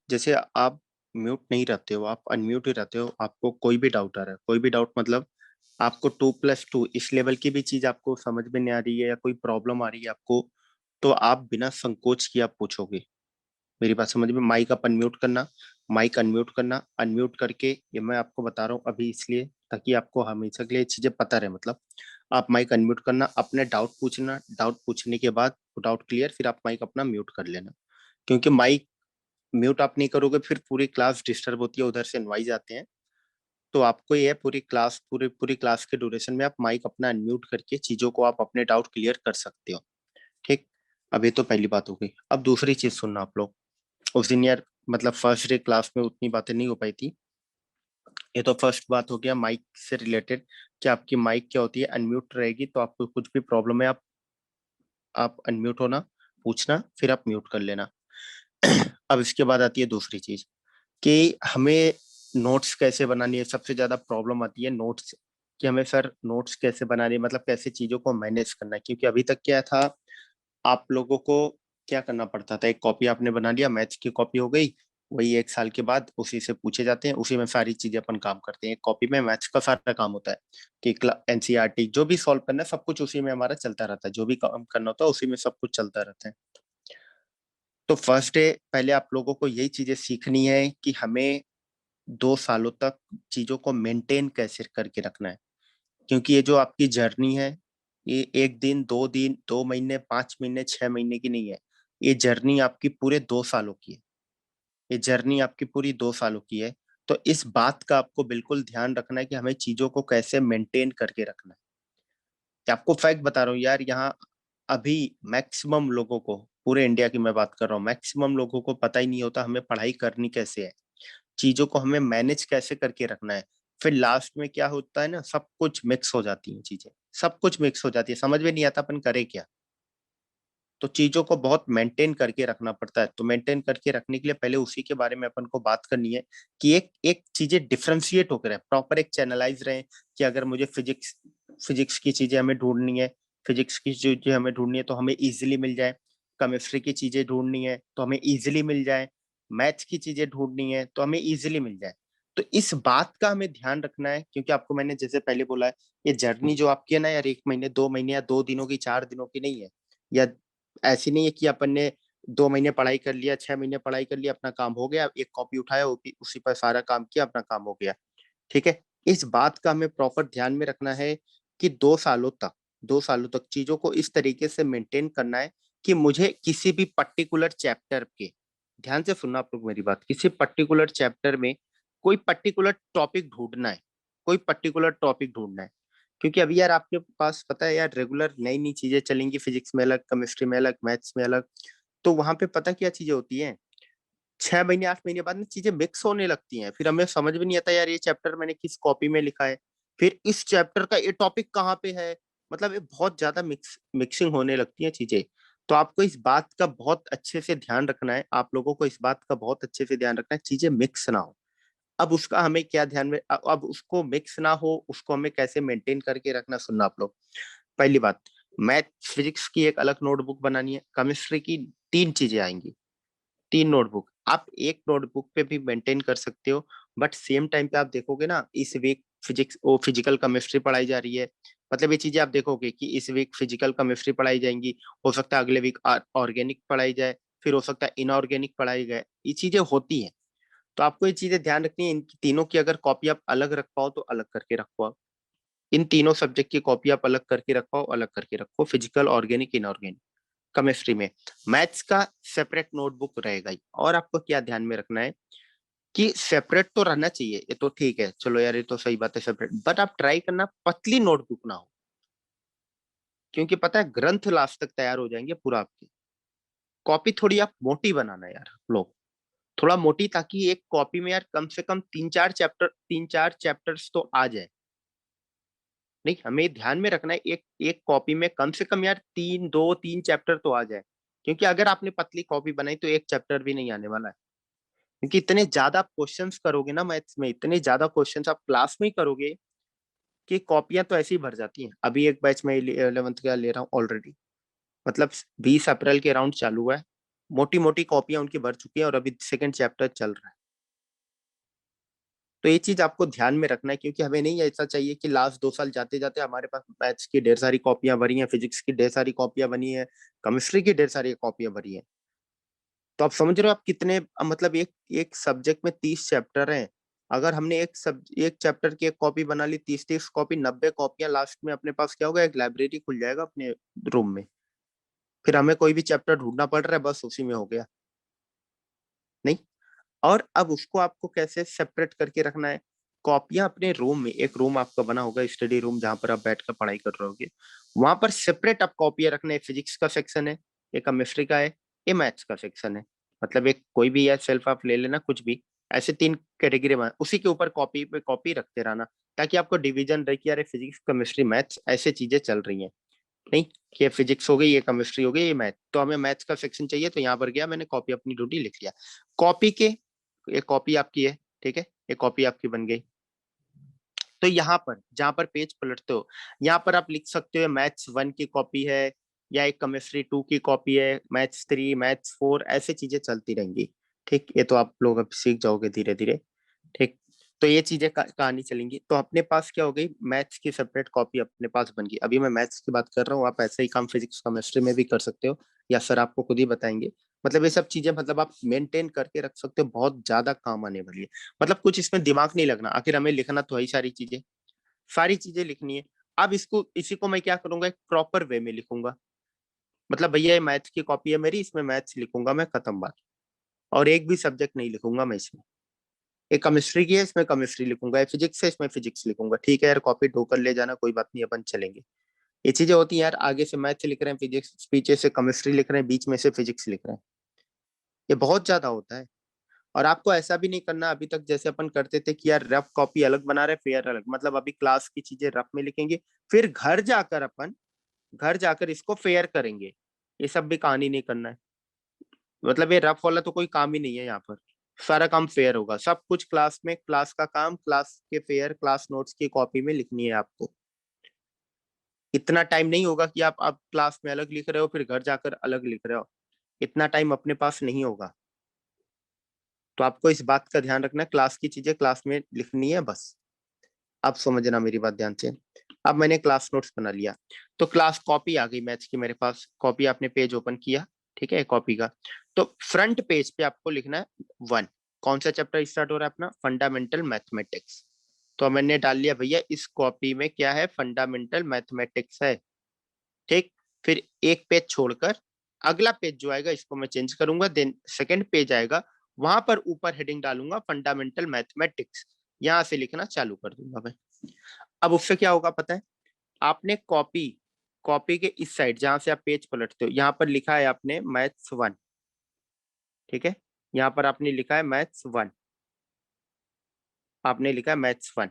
जैसे आप म्यूट नहीं रहते हो, आप अनम्यूट ही रहते हो, आपको कोई भी डाउट आ रहा है, कोई भी डाउट मतलब आपको 2+2 इस लेवल की भी चीज आपको समझ में नहीं आ रही है या कोई प्रॉब्लम आ रही है आपको, तो आप बिना संकोच किए आप पूछोगे। मेरी बात समझ में, माइक आप अनम्यूट करना, माइक अनम्यूट करना, अनम्यूट करके, ये मैं आपको बता रहा हूँ अभी इसलिए ताकि आपको हमेशा के लिए चीजें पता रहे। मतलब आप माइक अनम्यूट करना, अपने डाउट पूछना, डाउट पूछने के बाद डाउट क्लियर, फिर आप माइक अपना म्यूट कर लेना। क्योंकि माइक म्यूट आप नहीं करोगे फिर पूरी क्लास डिस्टर्ब होती है, उधर से नॉइज आते हैं। तो आपको ये पूरी क्लास, पूरी क्लास के ड्यूरेशन में आप माइक अपना अनम्यूट करके चीजों को आप अपने डाउट क्लियर कर सकते हो। ठीक। अब ये तो पहली बात हो गई। अब दूसरी चीज सुनना आप लोग। उस दिन यार मतलब फर्स्ट डे क्लास में उतनी बातें नहीं हो पाई थी। ये तो फर्स्ट बात हो गया माइक से रिलेटेड, कि आपकी माइक क्या होती है, अनम्यूट रहेगी तो आपको कुछ भी प्रॉब्लम है आप अनम्यूट होना, पूछना, फिर आप म्यूट कर लेना। अब इसके बाद आती है दूसरी चीज, कि हमें नोट्स कैसे बनानी है। सबसे ज्यादा प्रॉब्लम आती है नोट्स, कि हमें सर नोट्स कैसे बनानी है, मतलब कैसे चीजों को मैनेज करना है। क्योंकि अभी तक क्या था, आप लोगों को क्या करना पड़ता था, एक कॉपी आपने बना लिया, मैथ्स की कॉपी हो गई, वही 1 साल के बाद उसी से पूछे जाते हैं, उसी में सारी चीजें अपन काम करते हैं। एक कॉपी में मैथ्स का सारा काम होता है कि एनसीईआरटी जो भी सॉल्व करना है सब कुछ उसी में हमारा चलता रहता है, जो भी काम करना होता है उसी में सब कुछ चलता रहता है। तो फर्स्ट डे पहले आप लोगों को यही चीजें सीखनी है कि हमें 2 सालों तक चीजों को मेंटेन कैसे करके रखना है। क्योंकि ये जो आपकी जर्नी है, ये 1 दिन, 2 दिन, 2 महीने, 5 महीने, 6 महीने की नहीं है। ये जर्नी आपकी पूरे 2 सालों की है। ये जर्नी आपकी पूरी 2 सालों की है। तो इस बात का आपको बिल्कुल ध्यान रखना है कि हमें चीजों को कैसे मेंटेन करके रखना है। कि आपको फैक्ट बता रहा हूँ यार, यहाँ अभी मैक्सिमम लोगों को, पूरे इंडिया की मैं बात कर रहा हूँ, मैक्सिमम लोगों को पता ही नहीं होता हमें पढ़ाई करनी कैसे है, चीजों को हमें मैनेज कैसे करके रखना है। फिर लास्ट में क्या होता है ना, सब कुछ मिक्स हो जाती हैं चीजें, सब कुछ मिक्स हो जाती है, समझ में नहीं आता अपन करे क्या। तो चीजों को बहुत मेंटेन करके रखना पड़ता है। तो मेंटेन करके रखने के लिए पहले उसी के बारे में अपन को बात करनी है, कि एक एक चीजें डिफरेंशिएट होकर रहे, प्रॉपर एक चैनलाइज रहे। कि अगर मुझे फिजिक्स फिजिक्स की चीजें हमें ढूंढनी है, फिजिक्स की चीजें हमें ढूंढनी है तो हमें इजिली मिल जाए। केमिस्ट्री की चीजें ढूंढनी है तो हमें इजिली मिल जाए। मैथ्स की चीजें ढूंढनी है तो हमें इजिली मिल जाए। तो इस बात का हमें ध्यान रखना है, क्योंकि आपको मैंने जैसे पहले बोला है, ये जर्नी जो आपकी है ना यार, 1 महीने, 2 महीने या 2 दिनों की, 4 दिनों की नहीं है। या ऐसी नहीं है कि अपन ने 2 महीने पढ़ाई कर लिया, 6 महीने पढ़ाई कर लिया, अपना काम हो गया, एक कॉपी उठाया, उसी पर सारा काम किया, अपना काम हो गया। ठीक है। इस बात का हमें प्रॉपर ध्यान में रखना है कि 2 सालों तक चीजों को इस तरीके से मेंटेन करना है कि मुझे किसी भी पर्टिकुलर चैप्टर के, ध्यान से सुनना आप लोग मेरी बात, किसी पर्टिकुलर चैप्टर में कोई पर्टिकुलर टॉपिक ढूंढना है, कोई पर्टिकुलर टॉपिक ढूंढना है। क्योंकि अभी यार आपके पास पता है यार, रेगुलर नई नई चीजें चलेंगी, फिजिक्स में अलग, केमिस्ट्री में अलग, मैथ्स में अलग। तो वहां पे पता क्या चीजें होती हैं, 6 महीने, 8 महीने बाद ना चीजें मिक्स होने लगती हैं, फिर हमें समझ में नहीं आता यार ये चैप्टर मैंने किस कॉपी में लिखा है, फिर इस चैप्टर का ये टॉपिक कहाँ पे है। मतलब ये बहुत ज्यादा मिक्सिंग होने लगती है चीजें। तो आपको इस बात का बहुत अच्छे से ध्यान रखना है, आप लोगों को इस बात का बहुत अच्छे से ध्यान रखना है, चीजें मिक्स ना हो। अब उसका हमें क्या ध्यान में, अब उसको मिक्स ना हो, उसको हमें कैसे मेंटेन करके रखना, सुनना आप लोग। पहली बात, मैथ फिजिक्स की एक अलग नोटबुक बनानी है, केमिस्ट्री की 3 चीजें आएंगी, 3 नोटबुक आप एक नोटबुक पे भी मेंटेन कर सकते हो। बट सेम टाइम पे आप देखोगे ना, इस वीक फिजिक्स ओ फिजिकल केमिस्ट्री पढ़ाई जा रही है, मतलब ये चीजें आप देखोगे कि इस वीक फिजिकल केमिस्ट्री पढ़ाई जाएंगी, हो सकता है अगले वीक ऑर्गेनिक पढ़ाई जाए, फिर हो सकता है इनऑर्गेनिक पढ़ाई जाए, ये चीजें होती हैं। तो आपको ये चीजें ध्यान रखनी है, इन तीनों की अगर कॉपी आप अलग रख पाओ तो अलग करके रख पाओ, इन तीनों सब्जेक्ट की कॉपी आप अलग करके रख पाओ, अलग करके रखो, फिजिकल, ऑर्गेनिक, इनऑर्गेनिक। केमिस्ट्री में मैथ्स का सेपरेट नोटबुक रहेगा ही। और आपको क्या ध्यान में रखना है कि सेपरेट तो रहना चाहिए, ये तो ठीक है, चलो यार ये तो सही बात है सेपरेट, बट आप ट्राई करना पतली नोटबुक ना हो। क्योंकि पता है ग्रंथ लास्ट तक तैयार हो जाएंगे पूरा आपकी, कॉपी थोड़ी आप मोटी बनाना यार लोग, थोड़ा मोटी, ताकि एक कॉपी में यार कम से कम 3-4 चैप्टर्स तो आ जाए। नहीं, हमें ध्यान में रखना है एक एक कॉपी में कम से कम यार 3 2 3 चैप्टर तो आ जाए। क्योंकि अगर आपने पतली कॉपी बनाई तो एक चैप्टर भी नहीं आने वाला है। क्योंकि इतने ज्यादा क्वेश्चंस करोगे ना मैथ्स में, इतने ज्यादा क्वेश्चंस आप क्लास में ही करोगे कि कॉपियां तो ऐसे ही भर जाती हैं। अभी एक बैच में 11th का ले रहा हूँ ऑलरेडी, मतलब 20 अप्रैल के अराउंड चालू हुआ है, मोटी मोटी कॉपियां उनकी भर चुकी है और अभी सेकंड चैप्टर चल रहा है। तो ये चीज आपको ध्यान में रखना है, क्योंकि हमें नहीं ऐसा चाहिए कि लास्ट 2 साल जाते जाते हमारे पास मैथ्स की ढेर सारी कॉपियां भरी हैं, फिजिक्स की ढेर सारी कॉपियां बनी है, केमिस्ट्री की ढेर सारी कॉपियां भरी है। तो आप समझ रहे हो आप कितने, मतलब एक एक सब्जेक्ट में 30 चैप्टर हैं। अगर हमने एक चैप्टर की एक कॉपी बना ली, 30 कॉपी, 90 कॉपियां, लास्ट में अपने पास क्या होगा, एक लाइब्रेरी खुल जाएगा अपने रूम में। फिर हमें कोई भी चैप्टर ढूंढना पड़ रहा है, बस उसी में हो गया। नहीं। और अब उसको आपको कैसे सेपरेट करके रखना है, कॉपियां अपने रूम में, एक रूम आपका बना होगा स्टडी रूम जहां पर आप बैठकर पढ़ाई कर रहे होगे, वहां पर सेपरेट आप कॉपियां रखना है। फिजिक्स का सेक्शन है, ये केमिस्ट्री का है, ये मैथ्स का सेक्शन है। मतलब एक कोई भी या सेल्फ आप ले लेना कुछ भी, ऐसे 3 कैटेगरी में उसी के ऊपर कॉपी पे कॉपी रखते रहना, ताकि आपको डिवीजन रहे कि यार फिजिक्स केमिस्ट्री मैथ्स ऐसे चीजें चल रही हैं। नहीं कि ये फिजिक्स हो गई, ये केमिस्ट्री हो गई, ये मैथ, तो हमें मैथ्स का सेक्शन चाहिए, तो यहाँ पर गया मैंने कॉपी अपनी ड्यूटी लिख लिया। कॉपी के, ये कॉपी आपकी है, ठीक है, ये कॉपी आपकी बन गई। तो यहाँ पर जहां पर पेज पलटते हो, यहाँ पर आप लिख सकते हो मैथ्स 1 की कॉपी है, या एक केमिस्ट्री 2 की कॉपी है, मैथ्स 3, मैथ्स 4, ऐसे चीजें चलती रहेंगी। ठीक, ये तो आप लोग अब सीख जाओगे धीरे धीरे। ठीक। तो ये चीजें कहानी चलेंगी। तो अपने पास क्या हो गई, मैथ्स की सेपरेट कॉपी अपने पास बन गई। अभी मैं मैथ्स की बात कर रहा हूँ, आप ऐसा ही काम फिजिक्स केमिस्ट्री में भी कर सकते हो, या सर आपको खुद ही बताएंगे। मतलब ये सब चीजें मतलब आप मेंटेन करके रख सकते हो, बहुत ज्यादा काम आने वाली है। मतलब कुछ इसमें दिमाग नहीं लगना, आखिर हमें लिखना तो है ही, सारी चीजें लिखनी है। अब इसको, इसी को मैं क्या करूंगा, एक प्रॉपर वे में लिखूंगा। मतलब भैया ये मैथ्स की कॉपी है मेरी, इसमें मैथ्स लिखूंगा मैं, खत्म बात। और एक भी सब्जेक्ट नहीं लिखूंगा मैं इसमें। ये केमिस्ट्री की है, इसमें केमिस्ट्री लिखूंगा, ये फिजिक्स है, इसमें फिजिक्स लिखूंगा। ठीक है यार, कॉपी ढोकर ले जाना, कोई बात नहीं, अपन चलेंगे। ये चीजें होती हैं यार, आगे से मैथ्स लिख रहे हैं, फिजिक्स पीछे से केमिस्ट्री लिख रहे हैं, बीच में से फिजिक्स लिख रहे हैं, ये बहुत ज्यादा होता है। और आपको ऐसा भी नहीं करना अभी तक जैसे अपन करते थे कि यार रफ कॉपी अलग बना रहे, फेयर अलग। मतलब अभी क्लास की चीजें रफ में लिखेंगे, फिर घर जाकर इसको फेयर करेंगे। ये सब भी कहानी नहीं करना है। मतलब ये रफ वाला तो कोई काम ही नहीं है यहाँ पर, सारा काम फेयर होगा। सब कुछ क्लास में, क्लास का काम, क्लास के फेयर, क्लास नोट्स की कॉपी में लिखनी है आपको। इतना टाइम नहीं होगा कि आप क्लास में अलग लिख रहे हो फिर घर जाकर अलग लिख रहे हो, इतना टाइम अपने पास नहीं होगा। तो आपको इस बात का ध्यान रखना है, क्लास की चीजें क्लास में लिखनी है बस। आप समझना मेरी बात ध्यान से। अब मैंने क्लास नोट्स बना लिया, तो क्लास कॉपी आ गई मैथ्स की मेरे पास, कॉपी आपने पेज ओपन किया, ठीक है, कॉपी का। तो फ्रंट पेज पे आपको लिखना है 1। कौन सा चैप्टर स्टार्ट हो रहा है अपना, फंडामेंटल मैथमेटिक्स। तो मैंने डाल लिया भैया इस कॉपी में क्या है, फंडामेंटल मैथमेटिक्स है। ठीक। फिर एक पेज छोड़कर अगला पेज जो आएगा इसको मैं चेंज करूंगा, देन सेकंड पेज आएगा, वहां पर ऊपर हेडिंग डालूंगा फंडामेंटल मैथमेटिक्स, यहां से लिखना चालू कर दूंगा मैं। अब उससे क्या होगा पता है, आपने कॉपी कॉपी के इस साइड जहां से आप पेज पलटते हो, यहाँ पर लिखा है आपने मैथ्स 1, ठीक है, यहाँ पर आपने लिखा है मैथ्स 1, आपने लिखा है मैथ्स 1।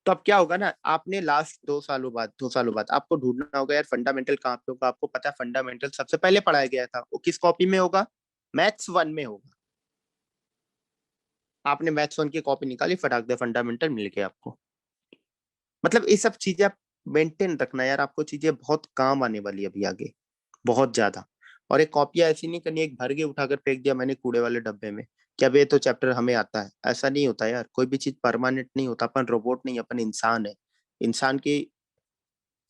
तो अब क्या होगा ना, आपने लास्ट 2 सालों बाद आपको ढूंढना होगा यार फंडामेंटल कहाँ पे होगा। आपको पता है फंडामेंटल सबसे पहले पढ़ाया गया था, वो किस कॉपी में होगा, मैथ्स 1 में होगा। आपने मैथ्स 1 की कॉपी निकाली, फटाक दे फंडामेंटल मिल गया आपको। मतलब ये सब चीजें आप मेंटेन रखना यार, आपको चीजें बहुत काम आने वाली है अभी आगे, बहुत ज्यादा। और एक कॉपियां ऐसी नहीं करनी, एक भर के उठाकर फेंक दिया मैंने कूड़े वाले डब्बे में, कि अब ये तो चैप्टर हमें आता है, ऐसा नहीं होता यार। कोई भी चीज परमानेंट नहीं होता, अपन रोबोट नहीं, अपन इंसान है। इंसान की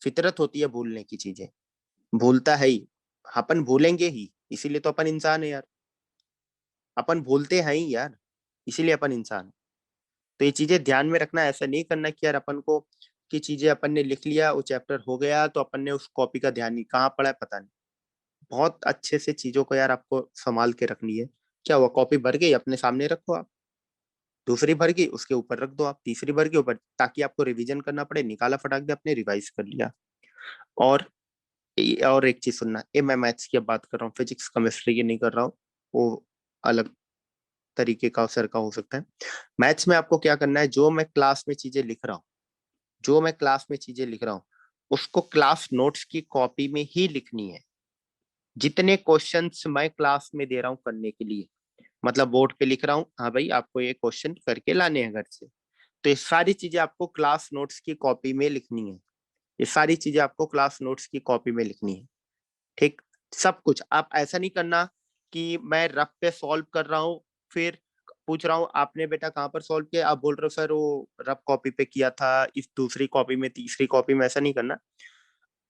फितरत होती है भूलने की चीजें, भूलता है ही, अपन भूलेंगे ही, इसीलिए तो अपन इंसान है यार। अपन भूलते हैं ही यार, इसीलिए अपन इंसान है। तो ये चीजें ध्यान में रखना, ऐसा नहीं करना कि यार अपन को की चीजें अपन ने लिख लिया, वो चैप्टर हो गया, तो अपन ने उस कॉपी का ध्यान नहीं, कहाँ पढ़ा है पता नहीं। बहुत अच्छे से चीजों को यार आपको संभाल के रखनी है। क्या हुआ, कॉपी भर गई, अपने सामने रखो आप, दूसरी भर गई उसके ऊपर रख दो आप, तीसरी भर के ऊपर, ताकि आपको रिवीजन करना पड़े, निकाला फटाक दे अपने, रिवाइज कर लिया। और और एक चीज सुनना, ये मैं मैथ्स की अब बात कर रहा हूँ, फिजिक्स केमिस्ट्री की नहीं कर रहा हूँ, वो अलग तरीके का सर का हो सकता है। मैथ्स में आपको क्या करना है, जो मैं क्लास में चीजें लिख रहा हूँ, जो मैं क्लास में चीजें लिख रहा हूँ, उसको क्लास नोट्स की कॉपी में ही लिखनी है। जितने क्वेश्चंस मैं क्लास में दे रहा हूँ करने के लिए, मतलब बोर्ड पे लिख रहा हूँ, हाँ भाई आपको ये क्वेश्चन करके लाने हैं घर से, तो ये सारी चीजें आपको क्लास नोट्स की कॉपी में लिखनी है। ये सारी चीजें आपको क्लास नोट्स की कॉपी में लिखनी है। ठीक। सब कुछ आप ऐसा नहीं करना कि मैं रफ पे सॉल्व कर रहा हूँ, फिर पूछ रहा हूँ आपने बेटा कहाँ पर सॉल्व किया, आप बोल रहे हो सर वो रफ कॉपी पे किया था, इस दूसरी कॉपी में, तीसरी कॉपी में। ऐसा नहीं करना।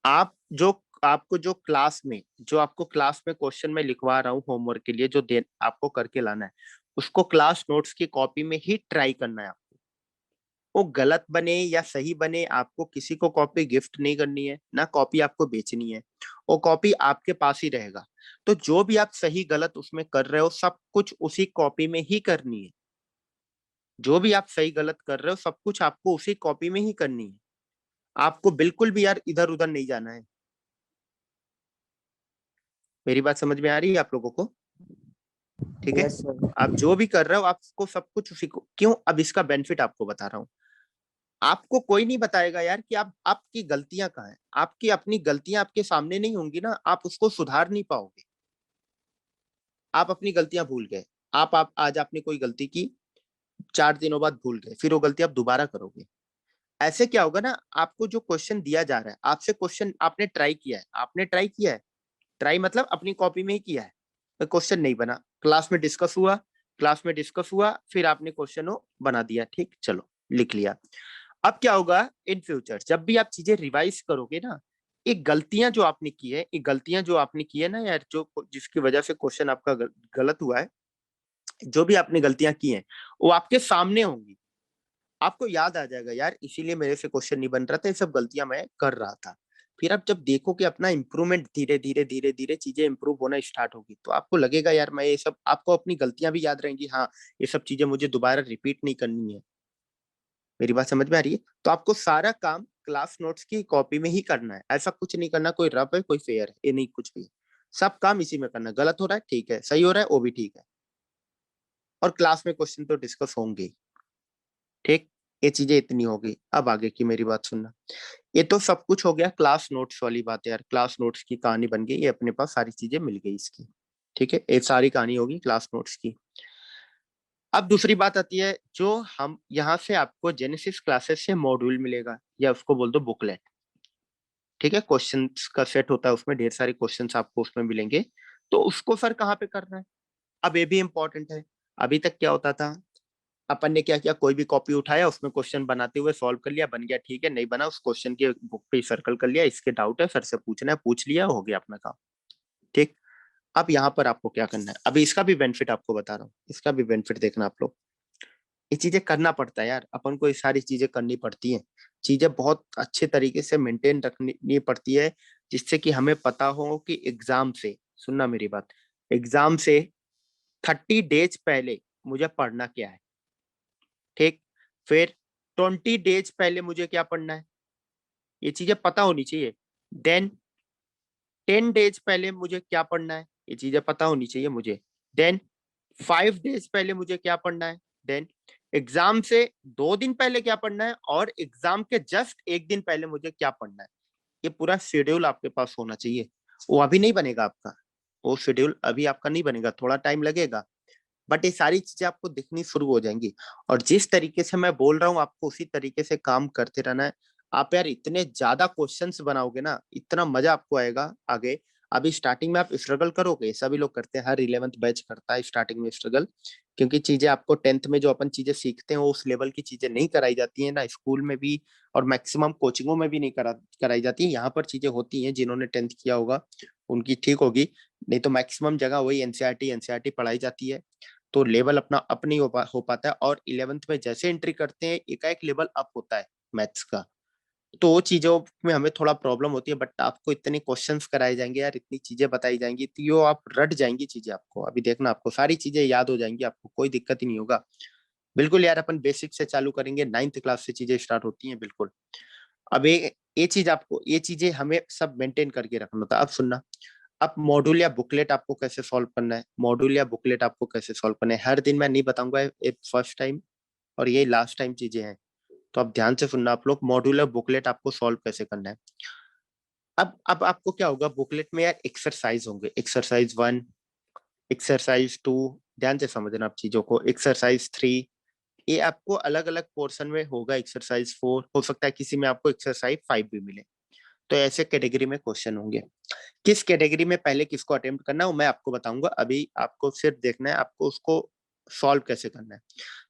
आप जो आपको जो क्लास में जो आपको क्लास में क्वेश्चन में लिखवा रहा हूँ होमवर्क के लिए, जो दे आपको करके लाना है, उसको क्लास नोट्स की कॉपी में ही ट्राई करना है। वो गलत बने या सही बने, आपको किसी को कॉपी गिफ्ट नहीं करनी है, ना कॉपी आपको बेचनी है। वो कॉपी आपके पास ही रहेगा। तो जो भी आप सही गलत उसमें कर रहे हो, सब कुछ उसी कॉपी में ही करनी है। जो भी आप सही गलत कर रहे हो, सब कुछ आपको उसी कॉपी में ही करनी है। आपको बिल्कुल भी यार इधर उधर नहीं जाना है। मेरी बात समझ में आ रही है आप लोगों को? ठीक है। Yes sir. आप जो भी कर रहे हो, आपको सब कुछ उसी को क्यों, अब इसका बेनिफिट आपको बता रहा हूँ। आपको कोई नहीं बताएगा यार कि आप आपकी गलतियां कहाँ हैं। आपकी अपनी गलतियां आपके सामने नहीं होंगी ना, आप उसको सुधार नहीं पाओगे। आप अपनी गलतियां भूल गए। आप आज आपने कोई गलती की, 4 दिनों बाद भूल गए, फिर वो गलती आप दोबारा करोगे। ऐसे क्या होगा ना, आपको जो क्वेश्चन दिया जा रहा है, आपसे क्वेश्चन आपने ट्राई किया है, आपने ट्राई किया है, ट्राई मतलब अपनी कॉपी में ही किया है, तो क्वेश्चन नहीं बना, क्लास में डिस्कस हुआ, फिर आपने क्वेश्चन वो बना दिया, ठीक, चलो लिख लिया। अब क्या होगा इन फ्यूचर, जब भी आप चीजें रिवाइज करोगे ना, ये गलतियां जो आपने की है, ये गलतियां जो आपने की है ना यार, जो जिसकी वजह से क्वेश्चन आपका गलत हुआ है, जो भी आपने गलतियां की हैं, वो आपके सामने होंगी। आपको याद आ जाएगा यार, इसीलिए मेरे से क्वेश्चन नहीं बन रहा था, ये सब गलतियां मैं कर रहा था। फिर आप जब देखो कि अपना इंप्रूवमेंट धीरे धीरे धीरे धीरे चीजें इंप्रूव होना स्टार्ट होगी, तो आपको लगेगा यार मैं ये सब, आपको अपनी गलतियां भी याद रहेंगी, हाँ ये सब चीजें मुझे दोबारा रिपीट नहीं करनी है। मेरी बात समझ में आ रही है? तो आपको सारा काम क्लास नोट्स की कॉपी में ही करना है, ऐसा कुछ नहीं करना कोई रफ है कोई फेयर है, ये नहीं कुछ भी। सब काम इसी में करना है। गलत हो रहा है ठीक है, सही हो रहा है वो भी ठीक है, और क्लास में क्वेश्चन तो डिस्कस होंगे ही। ठीक, ये चीजें इतनी होगी। अब आगे की मेरी बात सुनना। ये तो सब कुछ हो गया क्लास नोट्स वाली बात है यार, क्लास नोट्स की कहानी बन गई, ये अपने पास सारी चीजें मिल गई इसकी। ठीक है, ये सारी कहानी होगी क्लास नोट्स की। अब दूसरी बात आती है, जो हम यहाँ से आपको जेनेसिस क्लासेस से मॉड्यूल मिलेगा, या उसको बोल दो बुकलेट। ठीक है, क्वेश्चंस का सेट होता है, उसमें ढेर सारे क्वेश्चंस आपको उसमें मिलेंगे। तो उसको सर कहाँ पे करना है? अब ये भी इंपॉर्टेंट है। अभी तक क्या होता था, अपन ने क्या किया, कोई भी कॉपी उठाया, उसमें क्वेश्चन बनाते हुए सॉल्व कर लिया, बन गया ठीक है, नहीं बना उस क्वेश्चन के बुक पे सर्कल कर लिया, इसके डाउट है सर से पूछना है, पूछ लिया, हो गया अपना काम। ठीक। अब यहाँ पर आपको क्या करना है, अभी इसका भी बेनिफिट आपको बता रहा हूँ, इसका भी बेनिफिट देखना आप लोग। ये चीजें करना पड़ता है यार, अपन को ये सारी चीजें करनी पड़ती हैं। चीजें बहुत अच्छे तरीके से मेंटेन रखनी पड़ती है, जिससे कि हमें पता हो कि एग्जाम से, सुनना मेरी बात, एग्जाम से 30 डेज पहले मुझे पढ़ना क्या है। ठीक। फिर 20 डेज पहले मुझे क्या पढ़ना है, ये चीजें पता होनी चाहिए। देन 10 डेज पहले मुझे क्या पढ़ना है, ये चीजें पता होनी चाहिए मुझे। देन 5 डेज पहले मुझे क्या पढ़ना है। देन एग्जाम से 2 दिन पहले क्या पढ़ना है, और एग्जाम के जस्ट एक दिन पहले मुझे क्या पढ़ना है। ये पूरा शेड्यूल आपके पास होना चाहिए। वो अभी नहीं बनेगा आपका, वो शेड्यूल अभी आपका नहीं बनेगा, थोड़ा टाइम लगेगा, बट ये सारी चीजें आपको दिखनी शुरू हो जाएंगी। और जिस तरीके से मैं बोल रहा हूँ, आपको उसी तरीके से काम करते रहना है। आप यार इतने ज्यादा क्वेश्चंस बनाओगे ना, इतना मजा आपको आएगा आगे। अभी स्टार्टिंग में आप स्ट्रगल करोगे, सभी लोग करते हैं, हर 11th बैच करता है स्टार्टिंग में स्ट्रगल, क्योंकि चीजें आपको 10th में जो अपन चीजें सीखते हैं, वो उस लेवल की चीजें नहीं कराई जाती है ना स्कूल में भी, और मैक्सिमम कोचिंगों में भी नहीं कराई जाती है। यहाँ पर चीजें होती हैं, जिन्होंने 10th किया होगा उनकी ठीक होगी, नहीं तो मैक्सिमम जगह वही एनसीईआरटी पढ़ाई जाती है। तो लेवल अपना अपनी हो पाता है, और 11th में जैसे एंट्री करते हैं, एकाएक लेवल अप होता है मैथ्स का। तो वो चीजों में हमें थोड़ा प्रॉब्लम होती है, बट आपको इतने क्वेश्चंस कराए जाएंगे यार, इतनी चीजें बताई जाएंगी, तो यो आप रट जाएंगी चीजें, आपको अभी देखना, आपको सारी चीजें याद हो जाएंगी, आपको कोई दिक्कत ही नहीं होगा। बिल्कुल यार, अपन बेसिक से चालू करेंगे, 9th क्लास से चीजें स्टार्ट होती हैं बिल्कुल। अब ये चीज आपको, ये चीजें हमें सब मेंटेन करके रखना होता है। अब सुनना, अब मॉड्यूल या बुकलेट आपको कैसे सॉल्व करना है, मॉड्यूल या बुकलेट आपको कैसे सॉल्व करना है, हर दिन मैं नहीं बताऊंगा, ये फर्स्ट टाइम और ये लास्ट टाइम चीजें हैं। तो अब ध्यान से सुनना आप लोग, मॉड्यूल या बुकलेट आपको सॉल्व कैसे करना है। अब आपको क्या होगा, बुकलेट में यार एक्सरसाइज होंगे, एक्सरसाइज 1, एक्सरसाइज 2, ध्यान से समझना आप चीजों को, एक्सरसाइज 3, ये आपको अलग अलग पोर्शन में होगा, एक्सरसाइज 4, हो सकता है किसी में आपको एक्सरसाइज 5 भी मिले। तो ऐसे कैटेगरी में क्वेश्चन होंगे। किस कैटेगरी में पहले किसको अटेम्प्ट करना है वो मैं आपको बताऊंगा, अभी आपको सिर्फ देखना है आपको उसको सॉल्व कैसे करना है।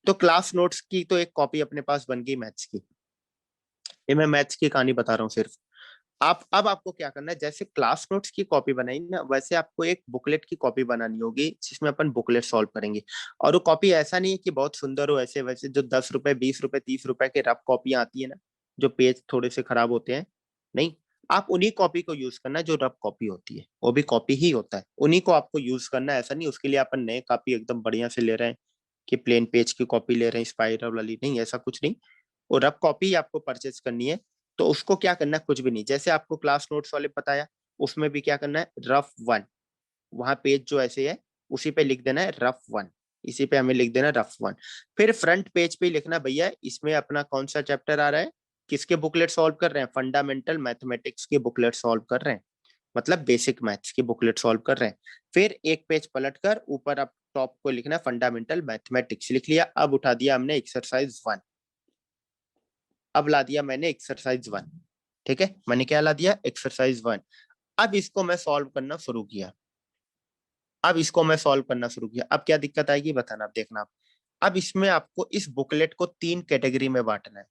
तो क्लास नोट्स की तो एक कॉपी अपने पास बन गई मैथ्स की, ये मैं मैथ्स की कहानी बता रहा हूँ सिर्फ। आप अब आपको क्या करना है, जैसे क्लास नोट्स की कॉपी बनाई ना वैसे आपको एक बुकलेट की कॉपी बनानी होगी जिसमें अपन बुकलेट सॉल्व करेंगे। और वो कॉपी ऐसा नहीं है कि बहुत सुंदर हो, ऐसे वैसे जो 10 रुपए 20 रुपए 30 रुपए के रफ कॉपियां आती है ना, जो पेज थोड़े से खराब होते हैं, नहीं, आप उन्हीं कॉपी को यूज करना जो रफ कॉपी होती है, वो भी कॉपी ही होता है, उन्हीं को आपको यूज करना है। ऐसा नहीं उसके लिए अपन नए कॉपी एकदम बढ़िया से ले रहे हैं कि प्लेन पेज की कॉपी ले रहे हैं स्पाइरल वाली, नहीं ऐसा कुछ नहीं। वो रफ कॉपी आपको परचेज करनी है। तो उसको क्या करना है, कुछ भी नहीं, जैसे आपको क्लास नोट्स वाले बताया उसमें भी क्या करना है, रफ 1, वहां पेज जो ऐसे है उसी पे लिख देना है रफ 1, इसी पे हमें लिख देना रफ 1। फिर फ्रंट पेज पे लिखना भैया इसमें अपना कौन सा चैप्टर आ रहा है, किसके बुकलेट सॉल्व कर रहे हैं, फंडामेंटल मैथमेटिक्स के बुकलेट सॉल्व कर रहे हैं, मतलब बेसिक मैथ्स की बुकलेट सॉल्व कर रहे हैं। फिर एक पेज पलट कर ऊपर आप टॉप को लिखना फंडामेंटल मैथमेटिक्स, लिख लिया। अब उठा दिया हमने एक्सरसाइज 1, अब ला दिया मैंने एक्सरसाइज 1, ठीक है, मैंने क्या ला दिया एक्सरसाइज 1। अब इसको मैं सॉल्व करना शुरू किया, अब इसको मैं सॉल्व करना शुरू किया, अब क्या दिक्कत आएगी बताना, अब देखना आप। अब इसमें आपको इस बुकलेट को 3 कैटेगरी में बांटना है,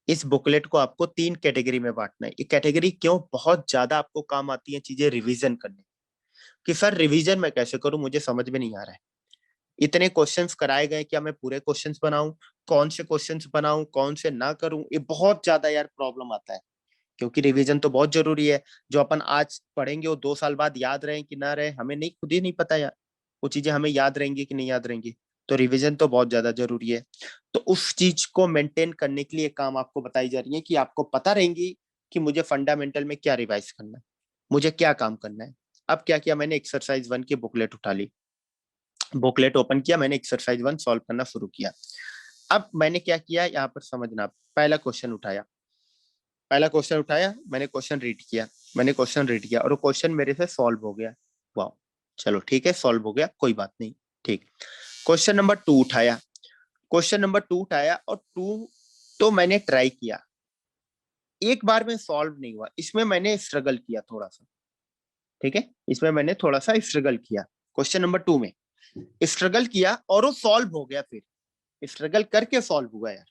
इस बुकलेट को आपको 3 कैटेगरी में बांटना है। ये कैटेगरी क्यों बहुत ज्यादा आपको काम आती है चीजें रिवीजन करने, कि सर रिवीजन मैं कैसे करूं मुझे समझ में नहीं आ रहा है, इतने क्वेश्चंस कराए गए, क्या मैं पूरे क्वेश्चंस बनाऊं, कौन से क्वेश्चंस बनाऊं कौन से ना करूं, ये बहुत ज्यादा यार प्रॉब्लम आता है। क्योंकि रिवीजन तो बहुत जरूरी है, जो अपन आज पढ़ेंगे वो 2 साल बाद याद रहे कि ना रहे हमें नहीं, खुद ही नहीं पता यार वो चीजें हमें याद रहेंगी कि नहीं याद रहेंगी। तो रिवीजन तो बहुत ज्यादा जरूरी है। तो उस चीज को मेंटेन करने के लिए काम आपको बताई जा रही है कि आपको पता रहेंगी कि मुझे फंडामेंटल में क्या रिवाइज करना है, मुझे क्या काम करना है। अब क्या किया मैंने, एक्सरसाइज 1 की बुकलेट उठा ली, बुकलेट ओपन किया, मैंने एक्सरसाइज 1 सॉल्व करना शुरू किया। अब मैंने क्या किया यहाँ पर समझना, पहला क्वेश्चन उठाया, पहला क्वेश्चन उठाया, मैंने क्वेश्चन रीड किया, मैंने क्वेश्चन रीड किया और वो क्वेश्चन मेरे से सॉल्व हो गया। वाह, चलो ठीक है सॉल्व हो गया कोई बात नहीं, ठीक। क्वेश्चन नंबर 2 उठाया, क्वेश्चन नंबर 2 उठाया और 2 तो मैंने ट्राई किया, एक बार में सॉल्व नहीं हुआ, इसमें मैंने स्ट्रगल किया थोड़ा सा, ठीक है, इसमें मैंने थोड़ा सा स्ट्रगल किया, क्वेश्चन नंबर 2 में स्ट्रगल किया और वो सॉल्व हो गया, फिर स्ट्रगल करके सॉल्व हुआ यार।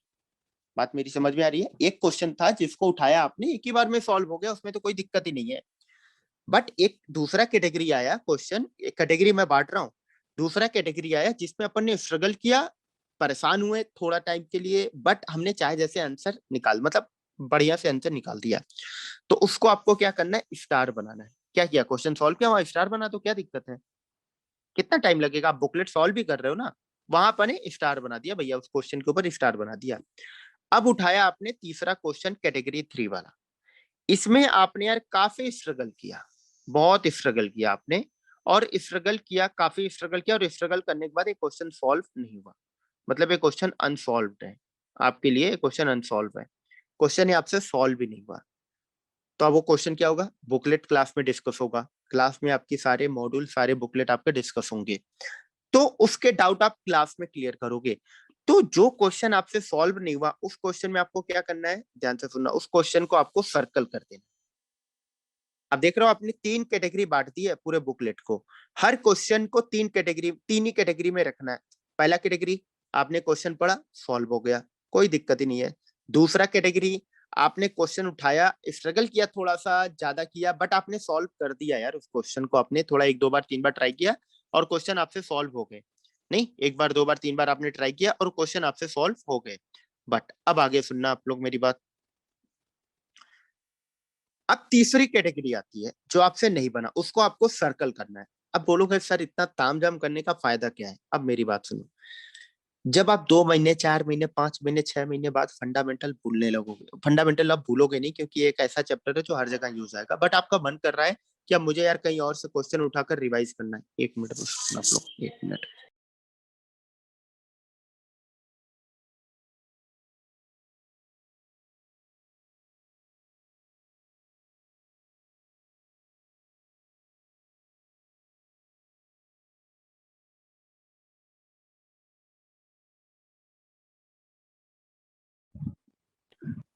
बात मेरी समझ में आ रही है, एक क्वेश्चन था जिसको उठाया आपने एक ही बार में सॉल्व हो गया, उसमें तो कोई दिक्कत ही नहीं है। बट एक दूसरा कैटेगरी आया क्वेश्चन, एक कैटेगरी मैं बांट रहा हूँ, दूसरा कैटेगरी आया जिसमें अपन ने स्ट्रगल किया, परेशान हुए थोड़ा टाइम के लिए, बट हमने चाहे जैसे आंसर निकाल, मतलब बढ़िया से आंसर निकाल दिया। तो उसको आपको क्या करना है, स्टार बनाना है। क्या किया, क्वेश्चन सॉल्व किया, वहां स्टार बना, तो क्या दिक्कत है, कितना टाइम लगेगा, आप बुकलेट सॉल्व भी कर रहे हो ना, वहां पर स्टार बना दिया भैया, उस क्वेश्चन के ऊपर स्टार बना दिया। अब उठाया आपने तीसरा क्वेश्चन कैटेगरी 3 वाला, इसमें आपने यार काफी स्ट्रगल किया, बहुत स्ट्रगल किया आपने, और स्ट्रगल किया, काफी स्ट्रगल किया, और स्ट्रगल करने के बाद एक क्वेश्चन सॉल्व नहीं हुआ, मतलब ये क्वेश्चन अनसॉल्व्ड है, आपके लिए क्वेश्चन अनसॉल्व है, क्वेश्चन ये आपसे सॉल्व भी नहीं हुआ। तो अब वो क्वेश्चन क्या होगा, बुकलेट क्लास में डिस्कस होगा, क्लास में आपकी सारे मॉड्यूल सारे बुकलेट आपके डिस्कस होंगे, तो उसके डाउट आप क्लास में क्लियर करोगे। तो जो क्वेश्चन आपसे सॉल्व नहीं हुआ उस क्वेश्चन में आपको क्या करना है, ध्यान से सुनना, उस क्वेश्चन को आपको सर्कल कर देना। अब देख रहे हो आपने 3 कैटेगरी बांट दी है पूरे बुकलेट को, हर क्वेश्चन को 3 कैटेगरी, 3 ही कैटेगरी में रखना है। पहला कैटेगरी, आपने क्वेश्चन पढ़ा सॉल्व हो गया, कोई दिक्कत ही नहीं है। दूसरा कैटेगरी, आपने क्वेश्चन उठाया, स्ट्रगल किया, थोड़ा सा ज्यादा किया, बट आपने सॉल्व कर दिया यार, उस क्वेश्चन को आपने थोड़ा 1 2 बार 3 बार ट्राई किया और क्वेश्चन आपसे सॉल्व हो गए। नहीं, 1 बार 2 बार 3 बार आपने ट्राई किया और क्वेश्चन आपसे सॉल्व हो गए। बट अब आगे सुनना आप लोग मेरी बात, अब तीसरी कैटेगरी आती है जो आपसे नहीं बना, उसको आपको सर्कल करना है। अब बोलोगे सर इतना तामझाम करने का फायदा क्या है, अब मेरी बात सुनो, जब आप 2 महीने 4 महीने 5 महीने 6 महीने बाद फंडामेंटल भूलने लगोगे, फंडामेंटल आप भूलोगे नहीं क्योंकि एक ऐसा चैप्टर है जो हर जगह यूज आएगा, बट आपका मन कर रहा है कि अब मुझे यार कहीं और से क्वेश्चन उठाकर रिवाइज करना है, 1 मिनट बस आप लोग, 1 मिनट।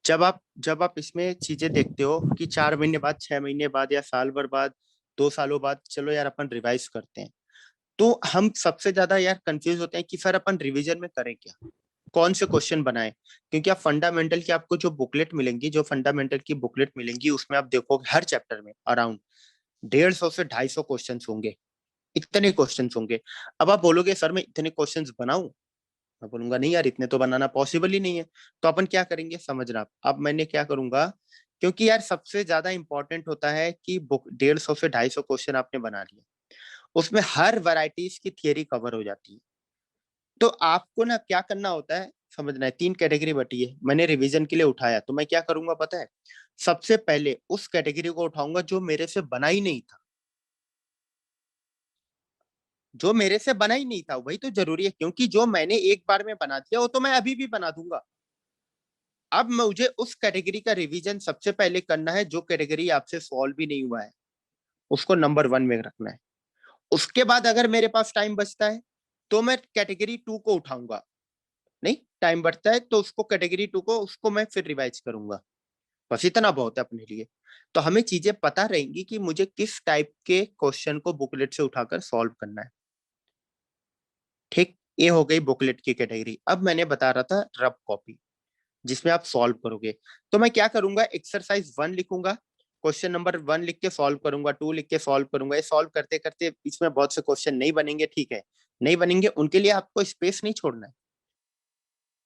जब आप इसमें चीजें देखते हो कि 4 महीने बाद, 6 महीने बाद या साल भर बाद, 2 सालों बाद, चलो यार अपन रिवाइज करते हैं, तो हम सबसे ज्यादा यार कंफ्यूज होते हैं कि सर अपन रिवीजन में करें क्या, कौन से क्वेश्चन बनाए। क्योंकि आप फंडामेंटल की आपको जो बुकलेट मिलेंगी, जो फंडामेंटल की बुकलेट मिलेंगी, उसमें आप देखोगे हर चैप्टर में अराउंड 150 से 250 क्वेश्चन होंगे, इतने क्वेश्चन होंगे। अब आप बोलोगे सर मैं इतने क्वेश्चन बनाऊं, मैं बोलूंगा नहीं यार, इतने तो बनाना पॉसिबल ही नहीं है। तो अपन क्या करेंगे समझना, अब मैंने क्या करूंगा, क्योंकि यार सबसे ज्यादा इंपॉर्टेंट होता है कि बुक 150 से 250 क्वेश्चन आपने बना लिया, उसमें हर वैरायटीज की थियरी कवर हो जाती है। तो आपको ना क्या करना होता है समझना है, 3 कैटेगरी बटी है, मैंने रिवीजन के लिए उठाया, तो मैं क्या करूंगा पता है, सबसे पहले उस कैटेगरी को उठाऊंगा जो मेरे से बना ही नहीं था, जो मेरे से बना ही नहीं था वही तो जरूरी है, क्योंकि जो मैंने एक बार में बना दिया वो तो मैं अभी भी बना दूंगा। अब मुझे उस कैटेगरी का रिवीजन सबसे पहले करना है जो कैटेगरी आपसे सॉल्व भी नहीं हुआ है, उसको नंबर 1 में रखना है। उसके बाद अगर मेरे पास टाइम बचता है तो मैं कैटेगरी 2 को उठाऊंगा, नहीं टाइम बढ़ता है तो उसको कैटेगरी 2 को उसको मैं फिर रिवाइज करूंगा। बस इतना बहुत है अपने लिए। तो हमें चीजें पता रहेंगी कि मुझे किस टाइप के क्वेश्चन को बुकलेट से उठाकर सॉल्व करना है। ठीक, ये हो गई बुकलेट की कैटेगरी। अब मैंने बता रहा था रफ कॉपी, जिसमें आप सॉल्व करोगे। तो मैं क्या करूंगा, एक्सरसाइज 1 लिखूंगा, क्वेश्चन नंबर 1 लिख के सॉल्व करूंगा, 2 लिख के सॉल्व करूंगा। ये सॉल्व करते करते इसमें बहुत से क्वेश्चन नहीं बनेंगे, ठीक है, नहीं बनेंगे, उनके लिए आपको स्पेस नहीं छोड़ना है।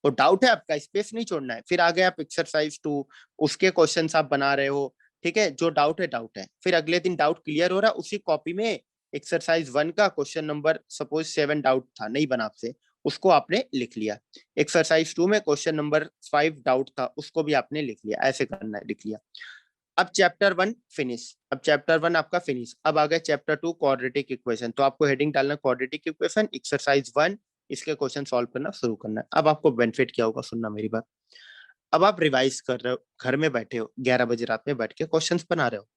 वो डाउट है आपका, स्पेस नहीं छोड़ना है। फिर आगे आप एक्सरसाइज 2, उसके क्वेश्चन आप बना रहे हो, ठीक है, जो डाउट है डाउट है। फिर अगले दिन डाउट क्लियर हो रहा है, उसी कॉपी में एक्सरसाइज 1 का क्वेश्चन नंबर सपोज 7 डाउट था, नहीं बना आपसे, उसको आपने लिख लिया। एक्सरसाइज 2 में क्वेश्चन नंबर 5 डाउट था, उसको भी आपने लिख लिया, ऐसे करना है, लिख लिया। अब चैप्टर 1 फिनिश, अब चैप्टर 1 आपका फिनिश। अब आ गया चैप्टर 2 क्वाड्रेटिक इक्वेशन, तो आपको हेडिंग डालना क्वाड्रेटिक इक्वेशन एक्सरसाइज 1, इसके क्वेश्चन सॉल्व करना शुरू करना है। अब आपको बेनिफिट क्या होगा, सुनना मेरी बात। अब आप रिवाइज कर रहे हो, घर में बैठे हो, 11 बजे रात में बैठ के क्वेश्चंस बना रहे हो,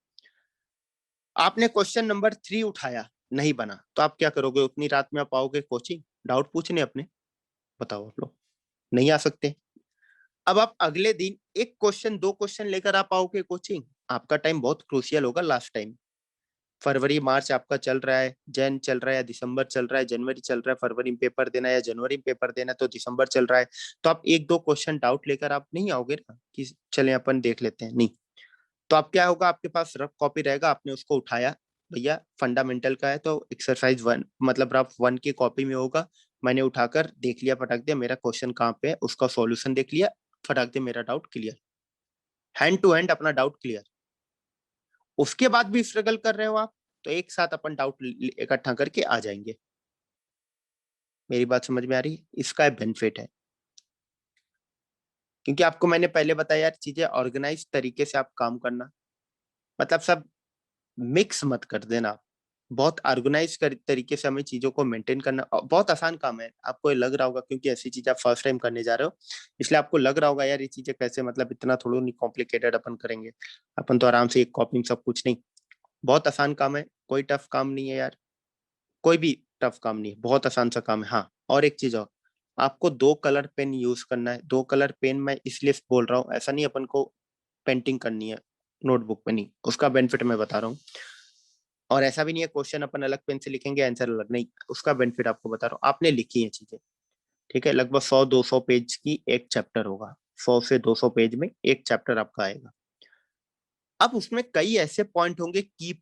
आपने क्वेश्चन नंबर 3 उठाया, नहीं बना, तो आप क्या करोगे, उतनी रात में आप आओगे कोचिंग डाउट पूछने अपने, बताओ आप लोग, नहीं आ सकते। अब आप अगले दिन एक क्वेश्चन, 2 क्वेश्चन लेकर आप आओगे कोचिंग, आपका टाइम बहुत क्रूशियल होगा, लास्ट टाइम। फरवरी मार्च आपका चल रहा है, जैन चल रहा है, दिसंबर चल रहा है, जनवरी चल रहा है, फरवरी में पेपर देना है या जनवरी में पेपर देना है, तो दिसंबर चल रहा है। तो आप 1-2 क्वेश्चन डाउट लेकर आप नहीं आओगे ना कि चले अपन देख लेते हैं, नहीं। तो आप क्या होगा, आपके पास रफ कॉपी रहेगा, आपने उसको उठाया, भैया फंडामेंटल का है तो एक्सरसाइज 1 मतलब रफ 1 की कॉपी में होगा, मैंने उठाकर देख लिया, फटाक दिया मेरा क्वेश्चन कहाँ पे है, उसका सॉल्यूशन देख लिया, फटाक दिया मेरा doubt clear, hand to hand अपना डाउट क्लियर। उसके बाद भी स्ट्रगल कर रहे हो आप, तो एक साथ अपन डाउट इकट्ठा करके आ जाएंगे। मेरी बात समझ में आ रही है, इसका बेनिफिट है। क्योंकि आपको मैंने पहले बताया यार, चीजें ऑर्गेनाइज तरीके से आप काम करना, मतलब सब मिक्स मत कर देना, बहुत ऑर्गेनाइज तरीके से हमें चीजों को मेंटेन करना, बहुत आसान काम है। आपको ये लग रहा होगा क्योंकि ऐसी चीज आप फर्स्ट टाइम करने जा रहे हो, इसलिए आपको लग रहा होगा यार ये चीजें कैसे, मतलब इतना थोड़ा नहीं कॉम्प्लिकेटेड अपन करेंगे, अपन तो आराम से एक कॉपी में सब कुछ, नहीं, बहुत आसान काम है, कोई टफ काम नहीं है यार, कोई भी टफ काम नहीं है, बहुत आसान सा काम है। हाँ, और एक चीज और, आपको 2 कलर पेन यूज करना है। 2 कलर पेन मैं इसलिए बोल रहा हूँ, ऐसा नहीं अपन को पेंटिंग करनी है नोटबुक पे, नहीं, उसका बेनिफिट मैं बता रहा हूँ। और ऐसा भी नहीं है क्वेश्चन अपन अलग पेन से लिखेंगे आंसर अलग, नहीं, उसका बेनिफिट आपको बता रहा हूँ, आपने लिखी है चीजें, ठीक है, लगभग 100-200 पेज की एक चैप्टर होगा, 100 से 200 पेज में एक चैप्टर आपका आएगा। अब उसमें कई ऐसे पॉइंट होंगे, की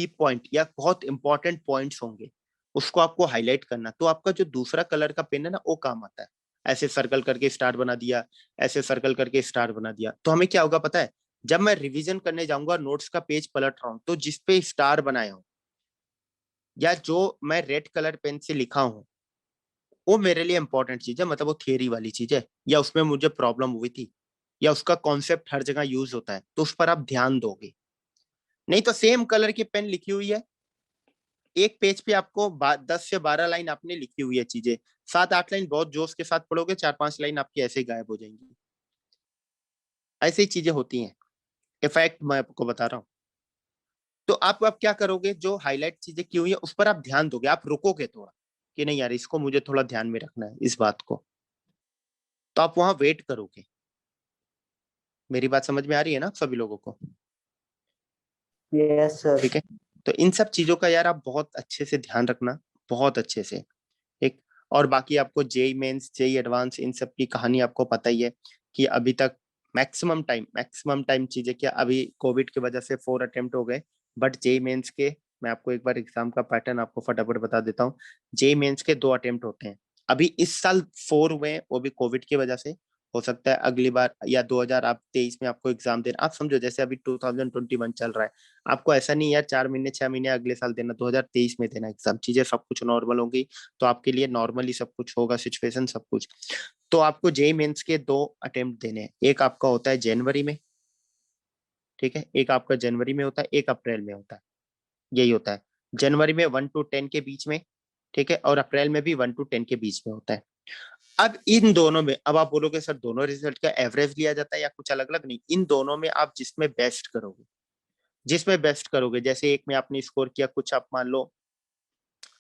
पॉइंट या बहुत इंपॉर्टेंट पॉइंट्स होंगे, उसको आपको हाईलाइट करना, तो आपका जो दूसरा कलर का पेन है ना, वो काम आता है। ऐसे सर्कल करके स्टार बना दिया, ऐसे सर्कल करके स्टार बना दिया, तो हमें क्या होगा पता है, जब मैं रिवीजन करने जाऊंगा, नोट्स का पेज पलट रहा हूँ, तो जिसपे स्टार बनाया हूँ या जो मैं रेड कलर पेन से लिखा हूँ, वो मेरे लिए इंपॉर्टेंट चीज है, मतलब वो थियरी वाली चीज है, या उसमें मुझे प्रॉब्लम हुई थी, या उसका कॉन्सेप्ट हर जगह यूज होता है, तो उस पर आप ध्यान दोगे। नहीं तो सेम कलर की पेन लिखी हुई है, एक पेज पे आपको 10 से 12 लाइन आपने लिखी हुई है चीजें, 7-8 लाइन बहुत जोश के साथ पढ़ोगे, 4-5 लाइन आपकी ऐसे ही गायब हो जाएंगी। ऐसी चीजें होती हैं, इफेक्ट मैं आपको बता रहा हूँ। तो आप अब क्या करोगे, जो हाईलाइट चीजें की हुई है उस पर आप ध्यान दोगे, आप रुकोगे थोड़ा कि नहीं यार इसको मुझे थोड़ा ध्यान में रखना है, इस बात को, तो आप वहां वेट करोगे। मेरी बात समझ में आ रही है ना सभी लोगों को? Yes sir. ठीक है। तो इन सब चीजों का यार आप बहुत अच्छे से ध्यान रखना, बहुत अच्छे से। ठीक। और बाकी आपको जेई मेंस जेई एडवांस इन सब की कहानी आपको पता ही है कि अभी तक मैक्सिमम टाइम चीजें क्या, अभी कोविड की वजह से 4 अटेम्प्ट हो गए, बट जेई मेंस के, मैं आपको एक बार एग्जाम का पैटर्न आपको फटाफट बता देता हूँ। जेई मेंस के 2 अटेम्प्ट होते हैं। अभी इस साल 4 हुए हैं, वो भी कोविड की वजह से। हो सकता है अगली बार या 2023 में आपको एग्जाम देना, आप समझो जैसे अभी 2021 चल रहा है, आपको ऐसा नहीं यार 4 महीने 6 महीने अगले साल देना, 2023 में देना एग्जाम, चीजें सब कुछ नॉर्मल होंगी। तो आपके लिए नॉर्मली सब कुछ होगा, सिचुएशन सब कुछ। तो आपको जेई मेंस के 2 अटेम्प्ट देने हैं, एक आपका होता है जनवरी में, ठीक है, एक आपका जनवरी में होता है, एक अप्रैल में होता है। यही होता है। जनवरी में 1 to 10 के बीच में, ठीक है, और अप्रैल में भी 1 to 10 के बीच में होता है। अब इन दोनों में, अब आप बोलोगे सर दोनों रिजल्ट का एवरेज लिया जाता है या कुछ अलग अलग? नहीं, इन दोनों में आप जिसमें बेस्ट करोगे, जैसे एक में आपने स्कोर किया कुछ, आप मान लो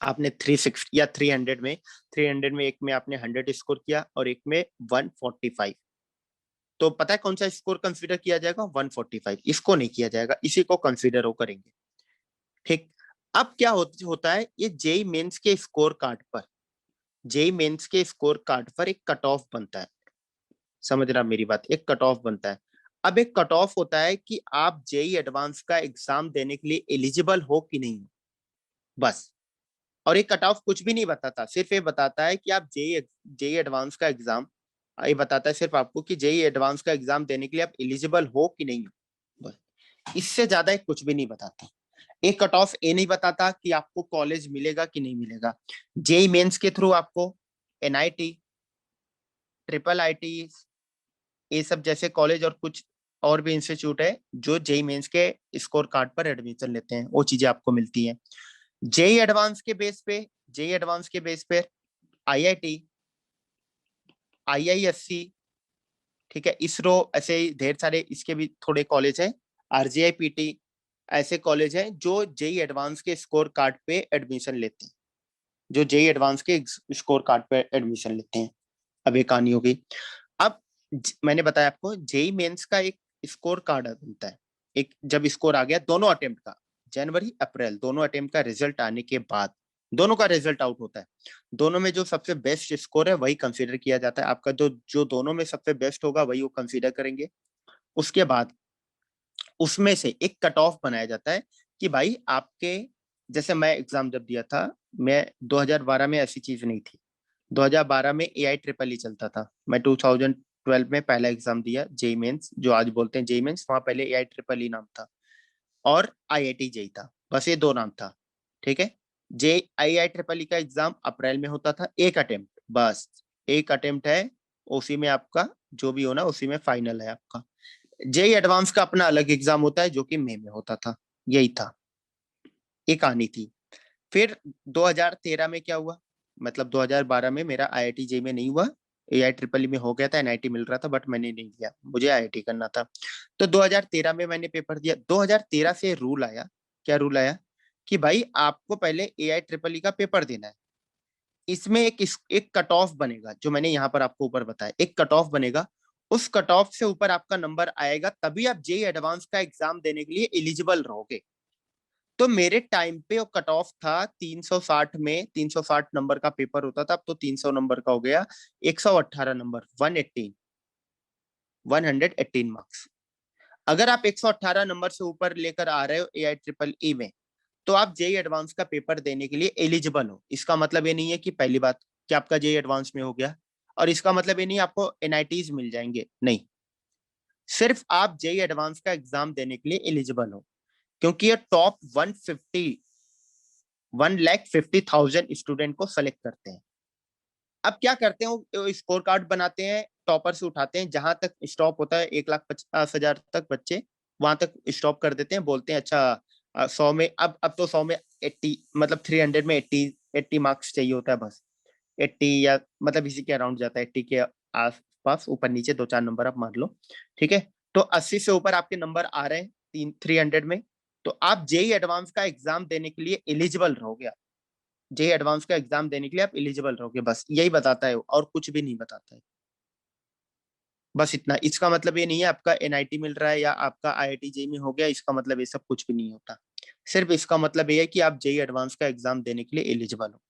आपने 360 या 300 में एक में आपने 100 स्कोर किया और एक में 145, तो पता है कौन सा स्कोर कंसीडर किया जाएगा? 145। इसको नहीं किया जाएगा, इसी को कंसीडर वो करेंगे। ठीक। अब क्या होता है, ये जेई मेंस के स्कोर कार्ड पर, जेई मेंस के स्कोर कार्ड पर एक कट ऑफ बनता है। समझ रहा मेरी बात? एक कट ऑफ बनता है। अब एक कट ऑफ होता है कि आप जेई एडवांस का एग्जाम देने के लिए एलिजिबल हो कि नहीं, बस। और ये कट ऑफ कुछ भी नहीं बताता, सिर्फ ये बताता है कि आप जेई जेई एडवांस का एग्जाम, ये बताता है सिर्फ आपको कि जेई एडवांस का एग्जाम देने के लिए आप एलिजिबल हो कि नहीं हो, बस। इससे ज्यादा एक कुछ भी नहीं बताता। एक कट ऑफ ये नहीं बताता कि आपको कॉलेज मिलेगा कि नहीं मिलेगा। जेई मेंस के थ्रू आपको एनआईटी, ट्रिपल आईटी, ये सब जैसे कॉलेज और कुछ और भी इंस्टीट्यूट है जो जेई मेंस के स्कोर कार्ड पर एडमिशन लेते हैं, वो चीजें आपको मिलती हैं। जेई एडवांस के बेस पे, जेई एडवांस के बेस पे आईआईटी, आईआईएससी, ठीक है, इसरो, ऐसे ही ढेर सारे इसके भी थोड़े कॉलेज हैं, आरजीआईपीटी, ऐसे कॉलेज हैं जो जेई एडवांस के स्कोर कार्ड पे एडमिशन लेते हैं, जो जेई एडवांस के स्कोर कार्ड पे एडमिशन लेते हैं। अब एक कहानी होगी। अब मैंने बताया आपको जेई मेंस का एक स्कोर कार्ड बनता है। एक जब स्कोर आ गया दोनों अटेम्प्ट का, जनवरी अप्रैल दोनों अटेम्प्ट का रिजल्ट आने के बाद, दोनों का रिजल्ट आउट होता है, दोनों में जो सबसे बेस्ट स्कोर है वही कंसीडर किया जाता है आपका, जो जो दोनों में सबसे बेस्ट होगा वही वो कंसीडर करेंगे। उसके बाद उसमें से एक कट ऑफ बनाया जाता है कि भाई आपके, जैसे मैं एग्जाम जब दिया था, मैं 2012 में ऐसी चीज नहीं थी। 2012 में एआई ट्रिपल ई चलता था, मैं 2012 में पहला एग्जाम दिया जेई मेंस, जो आज बोलते हैं जेई मेंस, वहां पहले एआई ट्रिपल ई नाम था, और आईआईटी जेई था, बस ये दो नाम था। ठीक है। जे आई ट्रिपल ई का एग्जाम अप्रैल में होता था, एक अटेम्प्ट, बस एक अटेम्प्ट है, उसी में आपका जो भी होना उसी में फाइनल है आपका। जेई एडवांस का अपना अलग एग्जाम होता है जो कि मई में होता था। यही था, एक कहानी थी। फिर 2013 में क्या हुआ, मतलब 2012 में मेरा आईआईटी जेई में नहीं हुआ, एआई ट्रिपल ई में हो गया था, एनआईटी मिल रहा था, बट मैंने नहीं लिया, मुझे आईआईटी करना था। तो 2013 में मैंने पेपर दिया। 2013 से रूल आया, क्या रूल आया, कि भाई आपको पहले एआई ट्रिपल ई का पेपर देना है, इसमें एक कट ऑफ बनेगा, जो मैंने यहाँ पर आपको ऊपर बताया, एक कट ऑफ बनेगा, उस कट ऑफ से ऊपर आपका नंबर आएगा तभी आप जेई एडवांस का एग्जाम देने के लिए एलिजिबल रहोगे। तो मेरे टाइम पे वो कट ऑफ था 360 में, 360 नंबर का पेपर होता था, अब तो 300 नंबर का हो गया, 118 नंबर, 118 मार्क्स। अगर आप 118 नंबर से ऊपर लेकर आ रहे हो एआई ट्रिपल ई में, तो आप जेई एडवांस का पेपर देने के लिए एलिजिबल हो। इसका मतलब ये नहीं है कि पहली बात कि आपका जेई एडवांस में हो गया, और इसका मतलब ये नहीं आपको एनआईटीज मिल जाएंगे, नहीं, सिर्फ आप जेई एडवांस का एग्जाम देने के लिए एलिजिबल हो, क्योंकि ये टॉप 150,000 स्टूडेंट को सेलेक्ट करते हैं। अब क्या करते हैं, वो स्कोर कार्ड बनाते हैं, टॉपर से उठाते हैं, जहां तक स्टॉप होता है 1,50,000 तक बच्चे, वहां तक स्टॉप कर देते हैं, बोलते हैं अच्छा 100 में, अब तो 100 में 80, मतलब 300 में 80 मार्क्स चाहिए होता है बस, 80 या मतलब इसी के अराउंड जाता है, 80 के आसपास, ऊपर नीचे 2-4 नंबर आप मान लो। ठीक है। तो 80 से ऊपर आपके नंबर आ रहे हैं 300 में, तो आप जेई एडवांस का एग्जाम देने के लिए एलिजिबल रहोगे, जेई एडवांस का एग्जाम देने के लिए आप एलिजिबल रहोगे, बस यही बताता है और कुछ भी नहीं बताता है। बस इतना। इसका मतलब ये नहीं है आपका एनआईटी मिल रहा है या आपका आईआईटी जेई में हो गया, इसका मतलब ये सब कुछ भी नहीं होता। सिर्फ इसका मतलब ये है कि आप जेई एडवांस का एग्जाम देने के लिए एलिजिबल हो।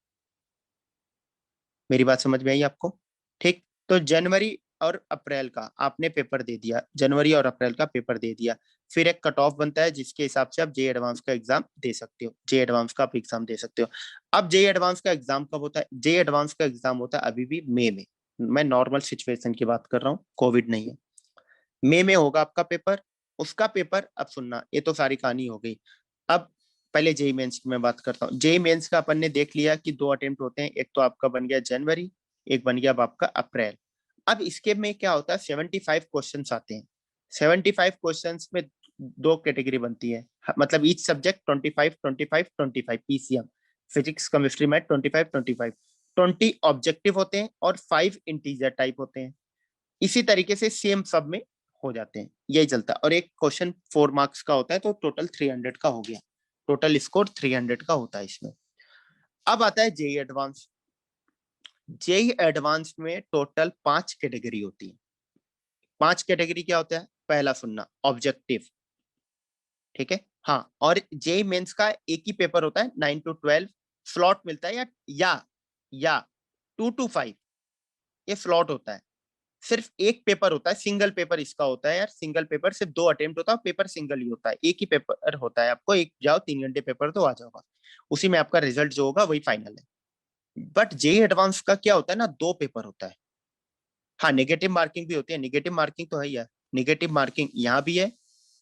मेरी बात समझ में आई आपको? ठीक। तो जनवरी और अप्रैल का आपने पेपर दे दिया, जनवरी और अप्रैल का पेपर दे दिया, फिर एक कट ऑफ बनता है जिसके हिसाब से आप जे एडवांस का एग्जाम दे सकते हो, जे एडवांस का आप एग्जाम दे सकते हो। अब जे एडवांस का एग्जाम कब होता है? जे एडवांस का एग्जाम होता है अभी भी मई में। मैं नॉर्मल सिचुएशन की बात कर रहा हूँ, कोविड नहीं है। मई में होगा आपका पेपर। उसका पेपर, अब सुनना, ये तो सारी कहानी हो गई। अब पहले जेई मेंस की मैं बात करता हूँ। जेई मेंस का अपन ने देख लिया कि 2 अटेम्प्ट होते हैं, एक तो आपका बन गया जनवरी, एक बन गया अब आपका अप्रैल। अब इसके में क्या होता है, 75 क्वेश्चन आते हैं। 75 क्वेश्चन में दो कैटेगरी बनती है, मतलब each subject 25 25 25 PCM, physics chemistry math 25 25। 20 objective होते हैं और 5 इंटीजर टाइप होते हैं। इसी तरीके से सेम सब में हो जाते हैं, यही चलता है। और एक क्वेश्चन 4 मार्क्स का होता है, तो टोटल 300 का हो गया। टोटल स्कोर 300 का होता है इसमें। अब आता है जेई एडवांस। जेई एडवांस में टोटल 5 कैटेगरी होती है। 5 कैटेगरी क्या होता है? पहला सुनना, ऑब्जेक्टिव। ठीक है, हाँ। और जेई मेंस का एक ही पेपर होता है, 9 to 12 स्लॉट मिलता है, या 2 to 5 ये स्लॉट होता है। सिर्फ एक पेपर होता है, सिंगल पेपर इसका होता है यार। सिंगल पेपर, सिर्फ 2 अटेम्प्ट होता है, पेपर सिंगल ही होता है। एक ही पेपर होता है आपको, एक जाओ 3 घंटे पेपर तो आ जाओगा, उसी में आपका रिजल्ट जो होगा वही फाइनल है। बट जेई एडवांस का क्या होता है ना, 2 पेपर होता है। हाँ, नेगेटिव मार्किंग भी होती है, नेगेटिव मार्किंग तो है यार। नेगेटिव मार्किंग यहाँ भी है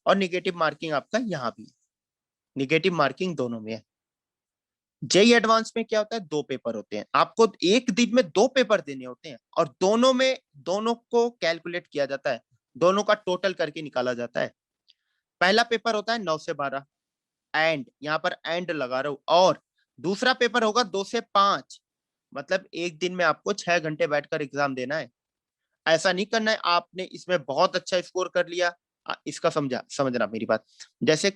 और नेगेटिव मार्किंग आपका यहाँ भी है। नेगेटिव मार्किंग दोनों में है। जेई एडवांस में क्या होता है, 2 पेपर होते हैं, आपको एक दिन में 2 पेपर देने होते हैं, और दोनों को कैलकुलेट किया जाता है, दोनों का टोटल करके निकाला जाता है। पहला पेपर होता है 9 से 12, एंड यहाँ पर एंड लगा रहा हूं, और दूसरा पेपर होगा 2 से 5। मतलब एक दिन में आपको 6 घंटे बैठकर एग्जाम देना है। ऐसा नहीं करना है आपने इसमें बहुत अच्छा स्कोर कर लिया। इसका समझना मेरी बात। जैसे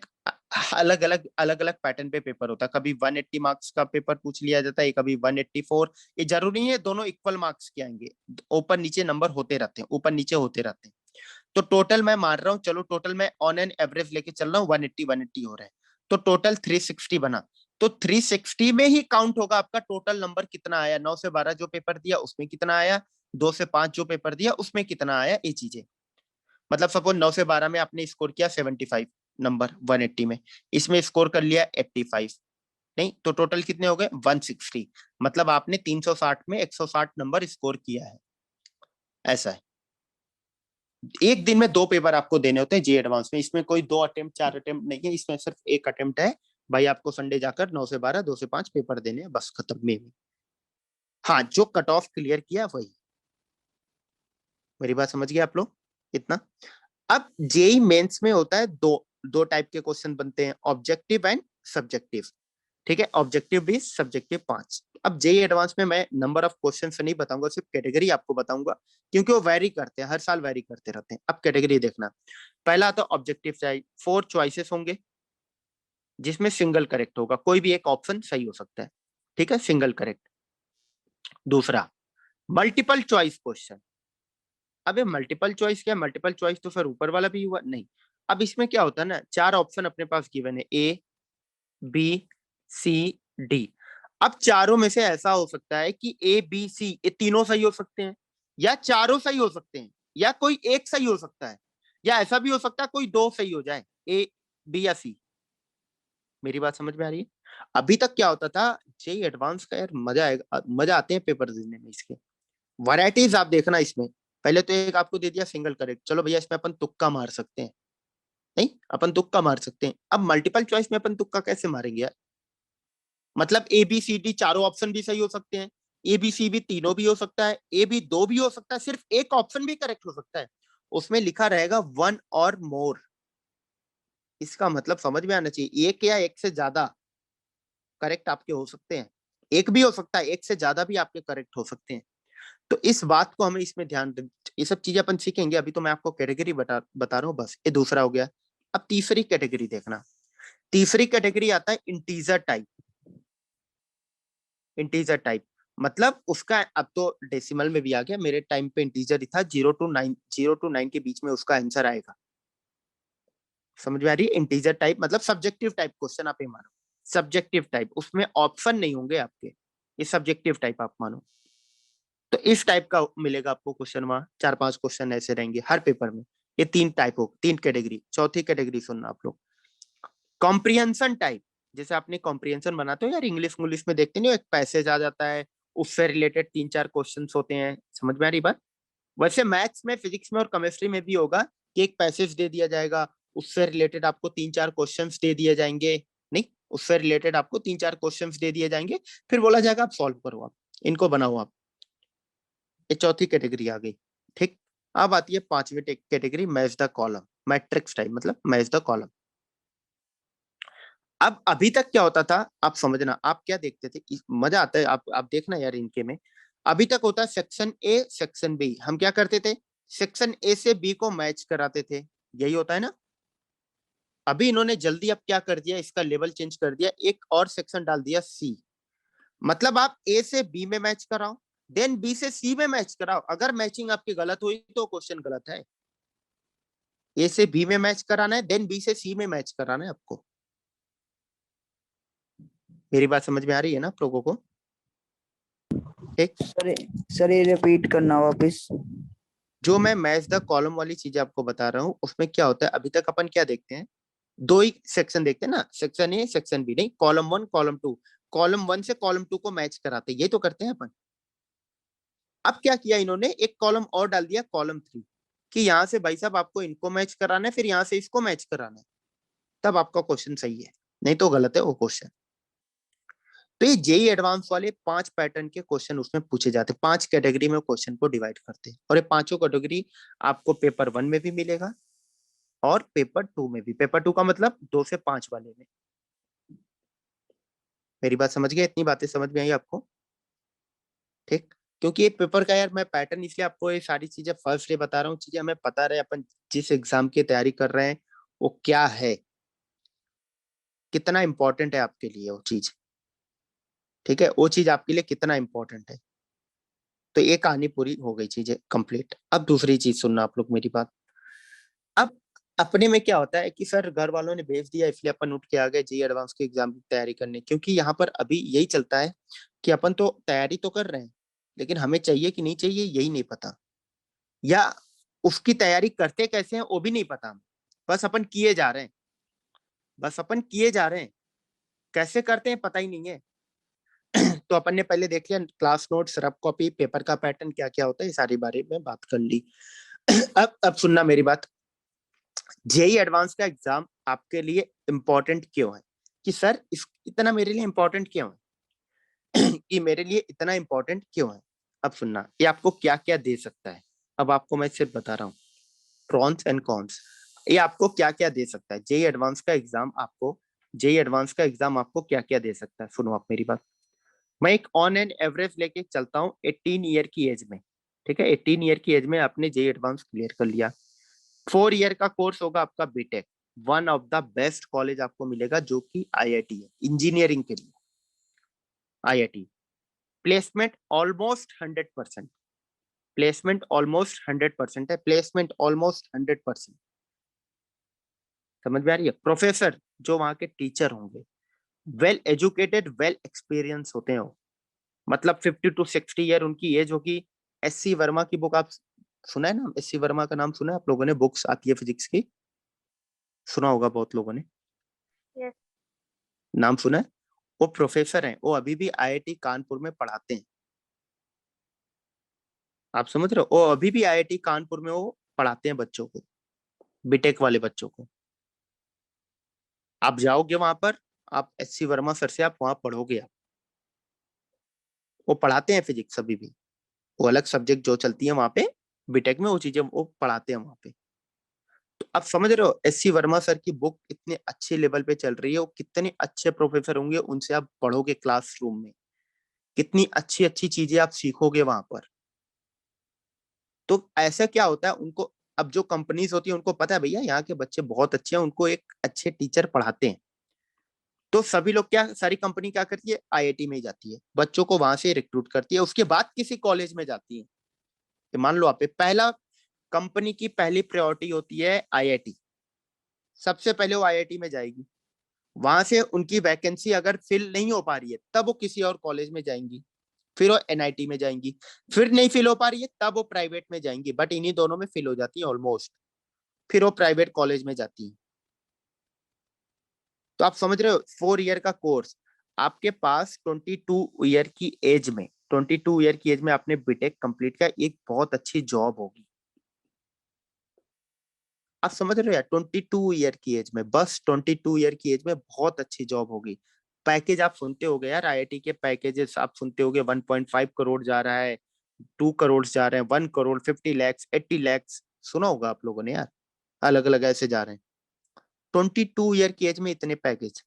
अलग अलग पैटर्न पे पेपर होता है, कभी 180 मार्क्स का पेपर पूछ लिया जाता है, कभी 184। ये जरूरी नहीं है दोनों इक्वल मार्क्स के आएंगे, ऊपर नीचे नंबर होते रहते हैं, ऊपर नीचे होते रहते हैं। तो टोटल मैं मार रहा हूँ, चलो टोटल मैं ऑन एन एवरेज लेके चल रहा हूँ, 180 हो रहा है, तो टोटल 360 बना। तो 360 में ही काउंट होगा आपका टोटल नंबर कितना आया, 9 से 12 जो पेपर दिया उसमें कितना आया, 2 से 5 जो पेपर दिया उसमें कितना आया, ये चीजें। मतलब सपोज 9 से 12 में आपने स्कोर किया 75 नंबर 180 में, इसमें स्कोर कर लिया 85, नहीं तो टोटल कितने हो गए 160। मतलब आपने 360 में 160 नंबर स्कोर किया है। ऐसा है। एक दिन में 2 पेपर आपको देने होते हैं जे एडवांस में। इसमें कोई 2 अटेम्प्ट 4 अटेम्प्ट नहीं है, इसमें सिर्फ एक अटेम्प्ट है। भाई आपको संडे जाकर 9 से 12 2 से 5 पेपर देने हैं, बस खत्म में। हाँ, जो कट ऑफ क्लियर किया वही। मेरी बात समझ गए आप लोग? इतना। अब जेई मेंस में होता है दो दो टाइप के क्वेश्चन बनते हैं, ऑब्जेक्टिव एंड सब्जेक्टिव। ठीक है, ऑब्जेक्टिव 20, सब्जेक्टिव 5। अब जेई एडवांस में मैं नंबर ऑफ क्वेश्चन नहीं बताऊंगा, सिर्फ कैटेगरी आपको बताऊंगा, क्योंकि वो वैरी करते हैं, हर साल वैरी करते रहते हैं। अब कैटेगरी देखना। पहला तो ऑब्जेक्टिव टाइप, 4 चॉइसेस होंगे जिसमें सिंगल करेक्ट होगा, कोई भी एक ऑप्शन सही हो सकता है। ठीक है, सिंगल करेक्ट। दूसरा, मल्टीपल चॉइस क्वेश्चन। अब ये मल्टीपल चॉइस क्या, मल्टीपल चॉइस तो फिर ऊपर वाला भी हुआ नहीं। अब इसमें क्या होता है ना, 4 ऑप्शन अपने पास गिवन है, ए बी सी डी। अब चारों में से ऐसा हो सकता है कि ए बी सी ये तीनों सही हो सकते हैं, या चारों सही हो सकते हैं, या कोई एक सही हो सकता है, या ऐसा भी हो सकता है कोई 2 सही हो जाए, ए बी या सी। मेरी बात समझ में आ रही है? अभी तक क्या होता था, जेई एडवांस का यार मजा आएगा, मजा आते हैं पेपर देने में इसके। वैरायटीज आप देखना इसमें। पहले तो एक आपको दे दिया सिंगल करेक्ट, चलो भैया इसमें अपन तुक्का मार सकते हैं। नहीं, अपन तुक्का मार सकते हैं। अब मल्टीपल चॉइस में अपन तुक्का कैसे मारेंगे यार? मतलब ए बी सी डी चारों ऑप्शन भी सही हो सकते हैं, ए बी सी भी तीनों भी हो सकता है, ए बी 2 भी हो सकता है, सिर्फ एक ऑप्शन भी करेक्ट हो सकता है। उसमें लिखा रहेगा 1 और मोर। इसका मतलब समझ में आना चाहिए, एक या एक से ज्यादा करेक्ट आपके हो सकते हैं। एक भी हो सकता है, एक से ज्यादा भी आपके करेक्ट हो सकते हैं। तो इस बात को हमें इसमें ध्यान, ये सब चीजें अपन सीखेंगे। अभी तो मैं आपको कैटेगरी बता रहा हूँ बस, ये दूसरा हो गया। अब तीसरी कैटेगरी देखना। तीसरी कैटेगरी आता है इंटीजर टाइप। इंटीजर टाइप मतलब उसका अब तो डेसिमल में भी आ गया, मेरे टाइम पे इंटीजर ही था, 0 to 9 के बीच में उसका आंसर आएगा। समझ में आ रही है? इंटीजर टाइप मतलब सब्जेक्टिव टाइप क्वेश्चन आप ये मानो, सब्जेक्टिव टाइप, उसमें ऑप्शन नहीं होंगे आपके, ये सब्जेक्टिव टाइप आप मानो। तो इस टाइप का मिलेगा आपको क्वेश्चन, वहां 4-5 क्वेश्चन ऐसे रहेंगे हर पेपर में। ये 3 टाइप हो, 3 कैटेगरी। चौथी कैटेगरी सुनना आप लोग, कॉम्प्रिहेंशन टाइप। जैसे आपने कॉम्प्रिहेंशन बनाते हो यार, इंग्लिश में देखते नहीं हो, एक पैसेज आ जाता है, उससे रिलेटेड 3-4 क्वेश्चन होते हैं। समझ में आ रही बात? वैसे मैथ्स में, फिजिक्स में और केमिस्ट्री में भी होगा कि एक पैसेज दे दिया जाएगा, उससे रिलेटेड आपको 3-4 क्वेश्चंस दे दिए जाएंगे। नहीं, उससे रिलेटेड आपको 3-4 क्वेश्चंस दे दिए जाएंगे, फिर बोला जाएगा आप सॉल्व करो, आप इनको बनाओ आप। ये चौथी कैटेगरी आ गई। ठीक। अब आती है पांचवी category, match the column, matrix type, मतलब मैच द कॉलम। अब अभी तक क्या होता था आप समझना, आप क्या देखते थे, मजा आता है, आप देखना यार इनके में। अभी तक होता सेक्शन ए सेक्शन बी, हम क्या करते थे, सेक्शन ए से बी को मैच कराते थे, यही होता है ना। अभी इन्होंने जल्दी अब क्या कर दिया, इसका लेवल चेंज कर दिया, एक और सेक्शन डाल दिया सी। मतलब आप ए से बी में मैच कराओ, देन बी से सी में मैच कराओ, अगर मैचिंग आपकी गलत हुई तो क्वेश्चन गलत है। ए से बी में मैच कराना है, देन बी से सी में मैच कराना है आपको। मेरी बात समझ में आ रही है ना आप लोगों को? ठीक। सर ये रिपीट करना वापस। जो मैं मैच द कॉलम वाली चीजें आपको बता रहा हूँ, उसमें क्या होता है, अभी तक अपन क्या देखते हैं, दो ही सेक्शन देखते हैं ना, सेक्शन ए सेक्शन बी, नहीं कॉलम 1 कॉलम 2, कॉलम 1 से कॉलम 2 को मैच कराते, ये तो करते हैं अपन। अब क्या किया इन्होंने, एक कॉलम और डाल दिया, कॉलम 3, कि यहाँ से भाई साहब आपको इनको मैच कराना है, फिर यहाँ से इसको मैच कराना है, तब आपका क्वेश्चन सही है, नहीं तो गलत है वो क्वेश्चन। तो ये जेई एडवांस वाले 5 पैटर्न के क्वेश्चन उसमें पूछे जाते हैं, 5 कैटेगरी में क्वेश्चन को डिवाइड करते हैं, और ये पांचों कैटेगरी आपको पेपर 1 में भी मिलेगा और पेपर 2 में भी। पेपर 2 का मतलब 2 से 5 वाले में। मेरी बात समझ गए? इतनी बातें समझ में आई आपको? ठीक। क्योंकि ये पेपर का यार मैं पैटर्न इसलिए आपको ये सारी चीजें फर्स्ट डे बता रहा हूँ, चीजें हमें पता रहे अपन जिस एग्जाम की तैयारी कर रहे हैं वो क्या है, कितना इंपॉर्टेंट है आपके लिए वो चीज। ठीक है, वो चीज आपके लिए कितना इंपॉर्टेंट है। तो ये कहानी पूरी हो गई, चीजें कंप्लीट। अब दूसरी चीज सुनना आप लोग मेरी बात। अब अपने में क्या होता है कि सर घर वालों ने भेज दिया इसलिए अपन उठ के आ गए जी एडवांस के एग्जाम की तैयारी करने, क्योंकि यहाँ पर अभी यही चलता है कि अपन तो तैयारी तो कर रहे हैं, लेकिन हमें चाहिए कि नहीं चाहिए यही नहीं पता, या उसकी तैयारी करते कैसे हैं वो भी नहीं पता। बस अपन किए जा रहे हैं, बस अपन किए जा रहे हैं, कैसे करते हैं पता ही नहीं है। तो अपन ने पहले देख लिया class notes, rough copy, paper का पैटर्न क्या क्या होता है, ये सारी बारे में बात कर ली। अब सुनना मेरी बात, जेई एडवांस का एग्जाम आपके लिए इंपॉर्टेंट क्यों है, कि सर इस इतना मेरे लिए इंपॉर्टेंट क्यों है, कि मेरे लिए इतना इंपॉर्टेंट क्यों है। अब सुनना, ये आपको क्या क्या दे सकता है, अब आपको मैं सिर्फ बता रहा हूँ प्रॉन्स एंड कॉन्स। ये आपको क्या क्या दे सकता है, जेई एडवांस का एग्जाम आपको, जेई एडवांस का एग्जाम आपको क्या क्या दे सकता है, सुनो आप मेरी बात। मैं एक ऑन एंड एवरेज लेके चलता हूँ 18 ईयर की एज में। ठीक है, 18 ईयर की एज में आपने जेई एडवांस क्लियर कर लिया, 4 ईयर का कोर्स होगा आपका BTech, one of the best college आपको मिलेगा जो कि आईआईटी है, इंजीनियरिंग के लिए IIT. Placement almost 100%, placement almost 100% है, प्लेसमेंट ऑलमोस्ट 100%। समझ में आ रही है? प्रोफेसर जो वहां के टीचर होंगे वेल एजुकेटेड, वेल एक्सपीरियंस होते हैं वो, मतलब 50 to 60 ईयर उनकी एज होगी। एससी वर्मा की बुक आप सुना है ना, एससी वर्मा का नाम सुना है आप लोगों ने, बुक्स आती है फिजिक्स की, सुना होगा बहुत लोगों ने, यस। नाम सुना है। वो प्रोफेसर हैं, वो अभी भी आईआईटी कानपुर में पढ़ाते हैं। आप समझ रहे हो, वो अभी भी आईआईटी कानपुर में वो पढ़ाते हैं बच्चों को, बीटेक वाले बच्चों को। आप जाओगे वहां पर, आप एससी वर्मा सर से आप वहां पढ़ोगे आप, वो पढ़ाते हैं फिजिक्स अभी भी, वो अलग सब्जेक्ट जो चलती है वहां पे बीटेक में, वो चीजें वो पढ़ाते हैं वहां पे। तो आप समझ रहे हो, एससी वर्मा सर की बुक इतने अच्छे लेवल पे चल रही है, वो कितने अच्छे प्रोफेसर होंगे, उनसे आप पढ़ोगे क्लासरूम में, कितनी अच्छी अच्छी चीजें आप सीखोगे वहां पर। तो ऐसा क्या होता है उनको, अब जो कंपनीज होती है उनको पता है भैया यहाँ के बच्चे बहुत अच्छे हैं, उनको एक अच्छे टीचर पढ़ाते हैं, तो सभी लोग क्या, सारी कंपनी क्या करती है, आईआईटी में ही जाती है, बच्चों को वहां से रिक्रूट करती है, उसके बाद किसी कॉलेज में जाती है। तो मान लो आप पहला, कंपनी की पहली प्रायोरिटी होती है आईआईटी, सबसे पहले वो आईआईटी में जाएगी, वहां से उनकी वैकेंसी अगर फिल नहीं हो पा रही है तब वो किसी और कॉलेज में जाएंगी, फिर वो एनआईटी में जाएंगी, फिर नहीं फिल हो पा रही है तब वो प्राइवेट में जाएंगी, बट इन्हीं दोनों में फिल हो जाती है ऑलमोस्ट, फिर वो प्राइवेट कॉलेज में जाती है। तो आप समझ रहे हो, 4 ईयर का कोर्स, आपके पास 22 ईयर की एज में, 22 ईयर की एज में आपने बीटेक कंप्लीट किया, एक बहुत अच्छी जॉब होगी। आप समझ रहे हो यार, 22 ईयर की एज में, बस 22 ईयर की एज में बहुत अच्छी जॉब होगी। पैकेज आप सुनते होगे यार, आईआईटी के पैकेजेस आप सुनते होगे, 1.5 करोड़ जा रहा है, 2 करोड़ जा रहे हैं, 1 करोड़, 50 लैक्स, 80 लैक्स, सुना होगा आप लोगों ने यार, अलग अलग ऐसे जा रहे हैं। 22 ईयर की एज में इतने पैकेज।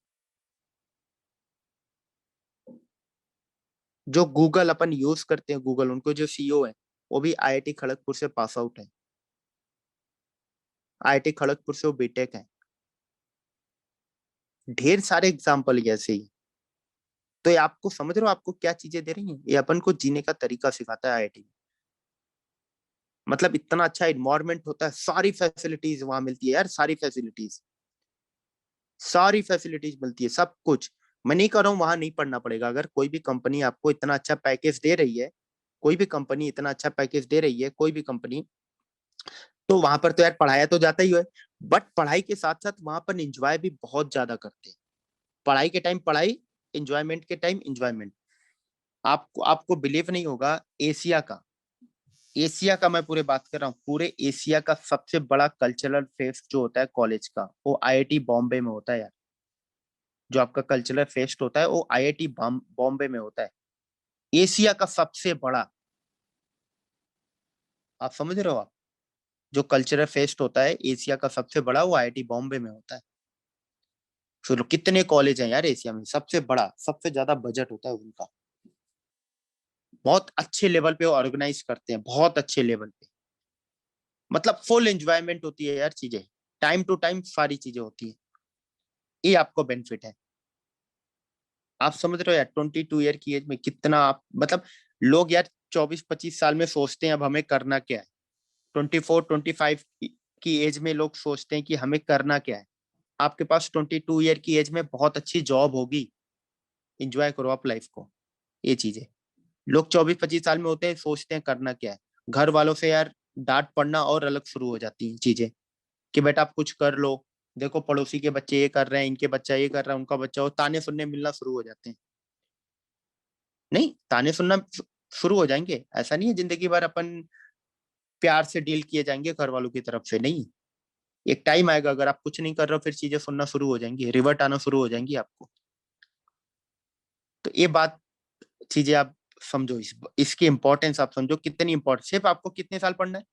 जो गूगल अपन यूज करते हैं, गूगल, उनको जो सीईओ है वो भी आईआईटी खड़गपुर से पास आउट है, आईआईटी खड़गपुर से वो बीटेक है। ढेर सारे एग्जाम्पल ऐसे ही। तो ये आपको समझ रहे हो आपको क्या चीजें दे रही हैं, ये अपन को जीने का तरीका सिखाता है आईआईटी। मतलब इतना अच्छा इन्वायरमेंट होता है, सारी फैसिलिटीज वहां मिलती है यार, सारी फैसिलिटीज, सारी फैसिलिटीज मिलती है, सब कुछ। मैं नहीं कर रहा हूँ वहां नहीं पढ़ना पड़ेगा, अगर कोई भी कंपनी आपको इतना अच्छा पैकेज दे रही है, कोई भी कंपनी इतना अच्छा पैकेज दे रही है, कोई भी कंपनी, तो वहां पर तो यार पढ़ाया तो जाता ही है, बट पढ़ाई के साथ साथ वहां पर एंजॉय भी बहुत ज्यादा करते हैं। पढ़ाई के टाइम पढ़ाई, एंजॉयमेंट के टाइम एंजॉयमेंट। आपको आपको बिलीव नहीं होगा, एशिया का, एशिया का मैं पूरे बात कर रहा हूँ, पूरे एशिया का सबसे बड़ा कल्चरल फेस्ट जो होता है कॉलेज का, वो आईआईटी बॉम्बे में होता है यार। जो आपका कल्चरल फेस्ट होता है वो आईआईटी बॉम्बे में होता है, एशिया का सबसे बड़ा। आप समझ रहे हो आप, जो कल्चरल फेस्ट होता है एशिया का सबसे बड़ा, वो आईआईटी बॉम्बे में होता है। फिर कितने कॉलेज हैं यार एशिया में, सबसे बड़ा, सबसे ज्यादा बजट होता है उनका, बहुत अच्छे लेवल पे ऑर्गेनाइज करते हैं, बहुत अच्छे लेवल पे। मतलब फुल एंजॉयमेंट होती है यार चीजें, टाइम टू टाइम सारी चीजें होती है, ये आपको बेनिफिट है। आप समझ रहे हो यार, 22 ईयर की एज में कितना आप, मतलब लोग यार 24-25 साल में सोचते हैं अब हमें करना क्या है, 24-25 की एज में लोग सोचते हैं कि हमें करना क्या है। आपके पास 22 ईयर की एज में बहुत अच्छी जॉब होगी, इंजॉय करो आप लाइफ को, ये चीजें। लोग 24-25 साल में होते हैं, सोचते हैं करना क्या है, घर वालों से यार डांट पड़ना और अलग शुरू हो जाती है चीजें, कि बेटा आप कुछ कर लो, देखो पड़ोसी के बच्चे ये कर रहे हैं, इनके बच्चा ये कर रहा है, उनका बच्चा, वो ताने सुनने मिलना शुरू हो जाते हैं। नहीं, ताने सुनना शुरू हो जाएंगे, ऐसा नहीं है जिंदगी भर अपन प्यार से डील किए जाएंगे घर वालों की तरफ से, नहीं। एक टाइम आएगा, अगर आप कुछ नहीं कर रहे हो फिर चीजें सुनना शुरू हो जाएंगी, रिवर्ट आना शुरू हो जाएंगी आपको। तो ये बात, चीजें आप समझो, इसकी इंपॉर्टेंस आप समझो, कितनी इंपॉर्टेंट, सिर्फ आपको कितने साल पढ़ना है,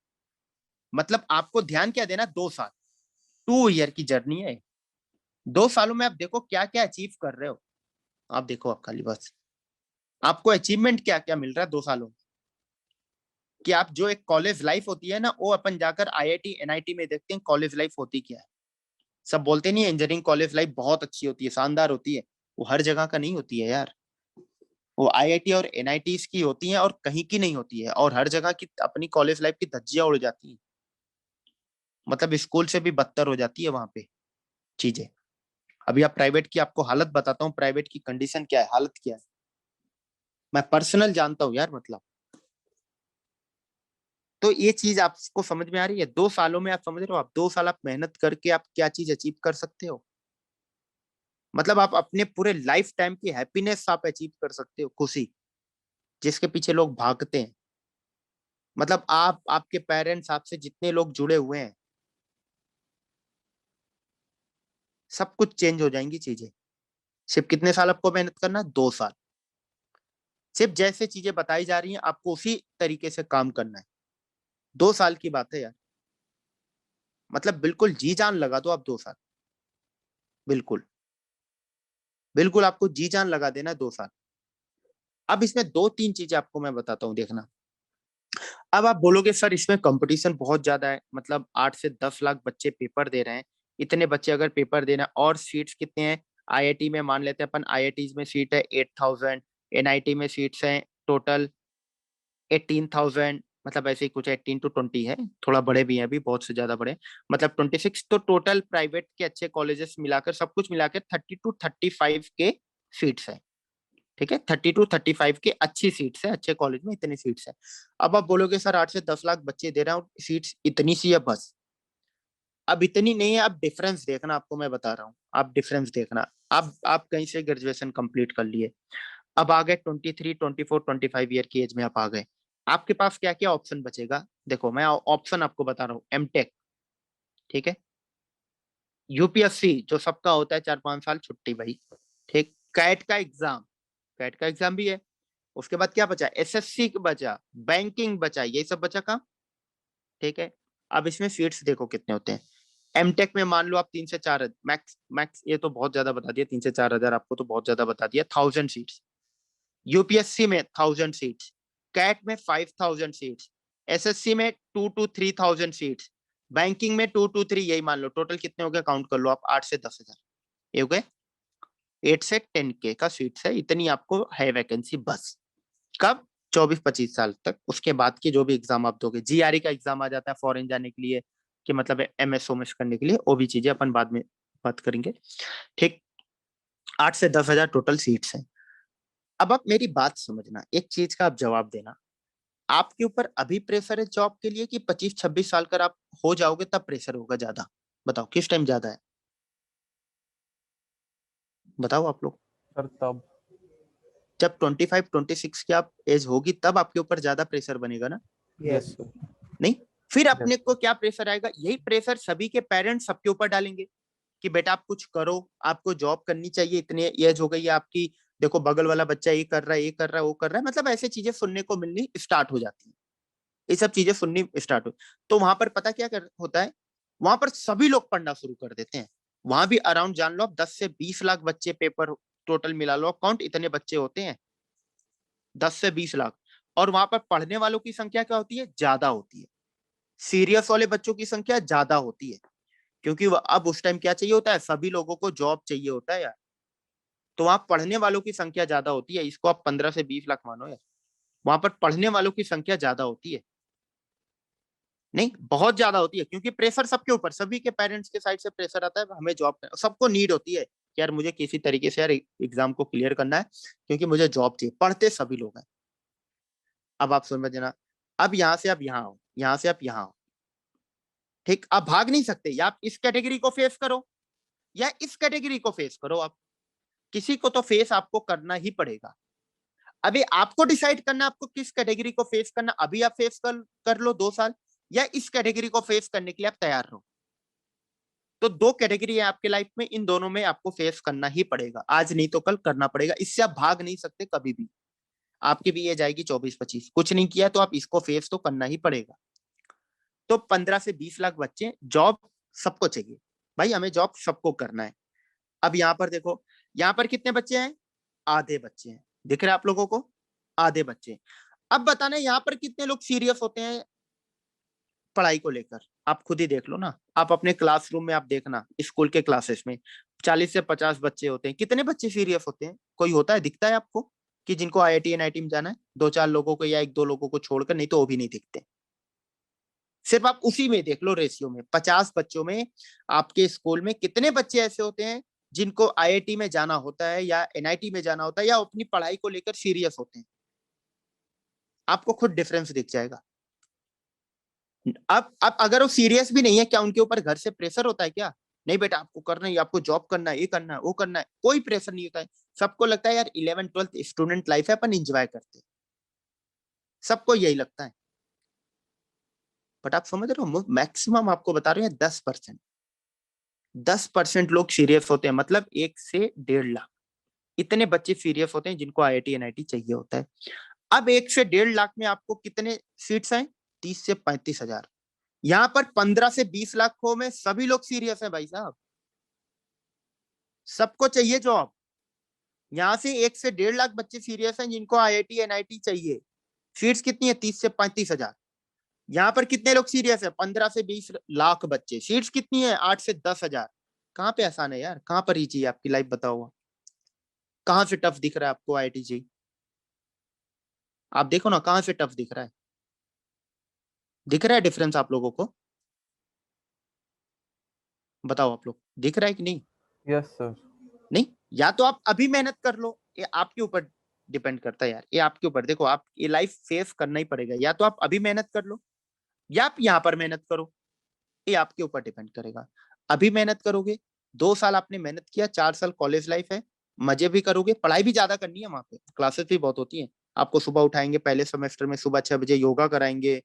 मतलब आपको ध्यान क्या देना, 2 साल, 2 ईयर की जर्नी है। 2 सालों में आप देखो क्या क्या अचीव कर रहे हो, आप देखो, आप खाली बस आपको अचीवमेंट क्या क्या मिल रहा है 2 सालों में, कि आप जो एक कॉलेज लाइफ होती है ना, वो अपन जाकर आईआईटी एनआईटी में देखते हैं कॉलेज लाइफ होती क्या है। सब बोलते नहीं है इंजीनियरिंग कॉलेज लाइफ बहुत अच्छी होती है, शानदार होती है, वो हर जगह का नहीं होती है यार, वो आईआईटी और एनआईटी की होती है और कहीं की नहीं होती है, और हर जगह की अपनी कॉलेज लाइफ की धज्जियां उड़ जाती है, मतलब स्कूल से भी बदतर हो जाती है वहां पे चीजें। अभी आप प्राइवेट की आपको हालत बताता हूँ, प्राइवेट की कंडीशन क्या है, हालत क्या है, मैं पर्सनल जानता हूँ यार, मतलब। तो ये चीज आपको समझ में आ रही है, 2 सालों में आप समझ रहे हो, आप 2 साल आप मेहनत करके आप क्या चीज अचीव कर सकते हो, मतलब आप अपने पूरे लाइफ टाइम की हैप्पीनेस आप अचीव कर सकते हो, खुशी, जिसके पीछे लोग भागते हैं। मतलब आप, आपके पेरेंट्स, आपसे जितने लोग जुड़े हुए हैं, सब कुछ चेंज हो जाएंगी चीजें। सिर्फ कितने साल आपको मेहनत करना, 2 साल, सिर्फ जैसे चीजें बताई जा रही हैं आपको उसी तरीके से काम करना है। 2 साल की बात है यार, मतलब बिल्कुल जी जान लगा दो आप 2 साल, बिल्कुल, बिल्कुल आपको जी जान लगा देना है 2 साल। अब इसमें 2-3 चीजें आपको मैं बताता हूँ, देखना। अब आप बोलोगे सर इसमें कंपटीशन बहुत ज्यादा है, मतलब 8 से 10 लाख बच्चे पेपर दे रहे हैं, इतने बच्चे अगर पेपर देना, और सीट्स कितने हैं, आईआईटी में मान लेते हैं अपन, आईआईटी में सीट है 8,000, एनआईटी में सीट्स हैं टोटल 18,000, मतलब ऐसे ही कुछ 18 to 20 है, थोड़ा बड़े भी हैं अभी, बहुत से ज्यादा बड़े, मतलब 26। तो टोटल प्राइवेट के अच्छे कॉलेजेस मिलाकर, सब कुछ मिलाकर 30 to 35 के सीट्स है। ठीक है, 30 to 35 के अच्छी सीट्स है, अच्छे कॉलेज में इतनी सीट्स है। अब आप बोलोगे सर 8 से 10 लाख बच्चे दे रहा हूँ, सीट्स इतनी सी है बस। अब इतनी नहीं है, अब डिफरेंस देखना, आपको मैं बता रहा हूँ, आप डिफरेंस देखना। अब आप कहीं से ग्रेजुएशन कंप्लीट कर लिए, अब आ गए 23, 24, 25 ईयर की एज में आप आ गए, आपके पास क्या क्या ऑप्शन बचेगा? देखो मैं ऑप्शन आपको बता रहा हूँ, एमटेक, ठीक है, यूपीएससी जो सबका होता है 4-5 साल छुट्टी भाई, ठीक, कैट का एग्जाम, कैट का एग्जाम भी है, उसके बाद क्या बचा, एसएससी बचा, बैंकिंग बचा, ये सब बचा काम, ठीक है। अब इसमें सीट्स देखो कितने होते हैं, एमटेक में मान लो आप 3 से 4, मैक्स मैक्स, ये तो बहुत ज्यादा बता दिया, 3 से 4 हजार आपको तो बहुत ज्यादा बता दिया, 1000 सीट्स, यूपीएससी में 1000 सीट्स, कैट में 5000 सीट्स, एसएससी में 2 to 3,000 सीट्स, बैंकिंग में 2 to 3, यही मान लो, टोटल कितने हो गए काउंट कर लो आप, 8 से 10 हजार, ये हो गए 8 से 10K का सीट्स है, इतनी आपको है वैकेंसी बस। कब? 24-25 साल तक। उसके बाद की जो भी एग्जाम आप दोगे, जीआरई का एग्जाम आ जाता है फॉरेन जाने के लिए, कि मतलब एमएस ओमएस करने के लिए, वो भी चीजें अपन बाद में बात करेंगे, ठीक। 8 से 10 हजार टोटल सीट्स हैं। अब आप मेरी बात समझना, एक चीज का आप जवाब देना, आपके ऊपर अभी प्रेशर है जॉब के लिए, कि 25-26 साल कर आप हो जाओगे तब प्रेशर होगा ज्यादा? बताओ किस टाइम ज्यादा है, बताओ आप लोग। सर तब जब 25-26 की आप एज होगी तब आपके ऊपर ज्यादा प्रेशर बनेगा ना? Yes sir. नहीं, फिर अपने को क्या प्रेशर आएगा? यही प्रेशर सभी के पेरेंट्स सबके ऊपर डालेंगे, कि बेटा आप कुछ करो, आपको जॉब करनी चाहिए, इतनी एज हो गई है आपकी, देखो बगल वाला बच्चा ये कर रहा है, ये कर रहा है, वो कर रहा है, मतलब ऐसे चीजें सुनने को मिलनी स्टार्ट हो जाती है, ये सब चीजें सुननी स्टार्ट हो। तो वहां पर पता क्या होता है, वहां पर सभी लोग पढ़ना शुरू कर देते हैं। वहां भी अराउंड जान लो आप 10 से 20 लाख बच्चे, पेपर टोटल मिला लो अकाउंट, इतने बच्चे होते हैं, 10 से 20 लाख। और वहां पर पढ़ने वालों की संख्या क्या होती है? ज्यादा होती है, सीरियस वाले बच्चों की संख्या ज्यादा होती है, क्योंकि अब उस टाइम क्या चाहिए होता है, सभी लोगों को जॉब चाहिए होता है यार, तो वहां पढ़ने वालों की संख्या ज्यादा होती है, इसको आप 15 से 20 लाख मानो यार, वहां पर पढ़ने वालों की संख्या ज्यादा होती है, नहीं बहुत ज्यादा होती है, क्योंकि प्रेशर सबके ऊपर, सभी के पेरेंट्स के साइड से प्रेशर आता है, हमें जॉब, सबको नीड होती है कि यार मुझे किसी तरीके से यार एग्जाम को क्लियर करना है, क्योंकि मुझे जॉब चाहिए, पढ़ते सभी लोग हैं। अब आप समझना, अब यहाँ से आप यहाँ हो, यहाँ से आप यहाँ हो, ठीक, आप भाग नहीं सकते, या आप इस कैटेगरी को फेस करो या इस कैटेगरी को फेस करो, आप किसी को तो फेस आपको करना ही पड़ेगा। अभी आपको डिसाइड करना आपको किस कैटेगरी को फेस करना, अभी आप फेस कर लो 2 साल, या इस कैटेगरी को फेस करने के लिए आप तैयार रहो। तो 2 कैटेगरी है आपके लाइफ में, इन दोनों में आपको फेस करना ही पड़ेगा, आज नहीं तो कल करना पड़ेगा, इससे आप भाग नहीं सकते कभी भी। आपकी भी एज आएगी 24-25, कुछ नहीं किया तो आप इसको फेस तो करना ही पड़ेगा। तो 15 से 20 लाख बच्चे, जॉब सबको चाहिए भाई, हमें जॉब सबको करना है। अब यहाँ पर देखो, यहाँ पर कितने बच्चे हैं? आधे बच्चे हैं, दिख रहे हैं आप लोगों को? आधे बच्चे। अब बताना यहाँ पर कितने लोग सीरियस होते हैं पढ़ाई को लेकर, आप खुद ही देख लो ना, आप अपने क्लासरूम में आप देखना, स्कूल के क्लासेस में 40 से 50 बच्चे होते हैं, कितने बच्चे सीरियस होते हैं? कोई होता है, दिखता है आपको कि जिनको आईआईटी एनआईटी में जाना है? 2-4 लोगों को या 1-2 लोगों को छोड़कर, नहीं तो वो भी नहीं दिखते। सिर्फ आप उसी में देख लो, रेशियो में 50 बच्चों में आपके स्कूल में कितने बच्चे ऐसे होते हैं जिनको आईआईटी में जाना होता है या एनआईटी में जाना होता है, या अपनी पढ़ाई को लेकर सीरियस होते हैं, आपको खुद डिफरेंस दिख जाएगा। अब अगर वो सीरियस भी नहीं है, क्या उनके ऊपर घर से प्रेशर होता है क्या? नहीं बेटा आपको करना है, आपको जॉब करना है, ये करना है, वो करना है, कोई प्रेशर नहीं होता है। सबको लगता है यार 11th-12th स्टूडेंट लाइफ है, अपन एंजॉय करते हैं, सबको यही लगता है। बट आप समझ रहे हो, मैक्सिमम आपको बता रहे हैं 10%, 10% लोग सीरियस होते हैं, मतलब 1 से 1.5 लाख इतने बच्चे सीरियस होते हैं जिनको आईआईटी एनआईटी चाहिए होता है। अब 1 से 1.5 लाख में आपको कितने सीट्स हैं? 30 से 35 हजार। यहाँ पर 15 से 20 लाखों में सभी लोग सीरियस है भाई साहब, सबको चाहिए जॉब। यहाँ से 1 से 1.5 लाख बच्चे सीरियस हैं जिनको आईआईटी एनआईटी चाहिए। सीट्स कितनी है? 30 से 35 हजार। यहाँ पर कितने लोग सीरियस है? 15 से 20 लाख बच्चे। सीट्स कितनी है? 8 से 10 हजार। कहाँ पे आसान है यार, कहाँ पर इजी है आपकी लाइफ बताओ। कहाँ से टफ दिख रहा है आपको आईआईटी जी? आप देखो ना कहाँ से टफ दिख रहा है। दिख रहा है डिफरेंस आप लोगों को? बताओ आप लोग, दिख रहा है कि नहीं? Yes sir. नहीं, या तो आप अभी मेहनत कर लो, ये आपके ऊपर डिपेंड करता है यार, ये आपके ऊपर। देखो आप ये लाइफ फेस करना ही पड़ेगा, या तो आप अभी मेहनत कर लो या आप यहाँ पर मेहनत करो, ये आपके ऊपर डिपेंड करेगा। अभी मेहनत करोगे, 2 साल आपने मेहनत किया, 4 साल कॉलेज लाइफ है, मजे भी करोगे, पढ़ाई भी ज्यादा करनी है, वहां पे क्लासेस भी बहुत होती हैं। आपको सुबह उठाएंगे पहले सेमेस्टर में, सुबह 6 बजे योगा कराएंगे।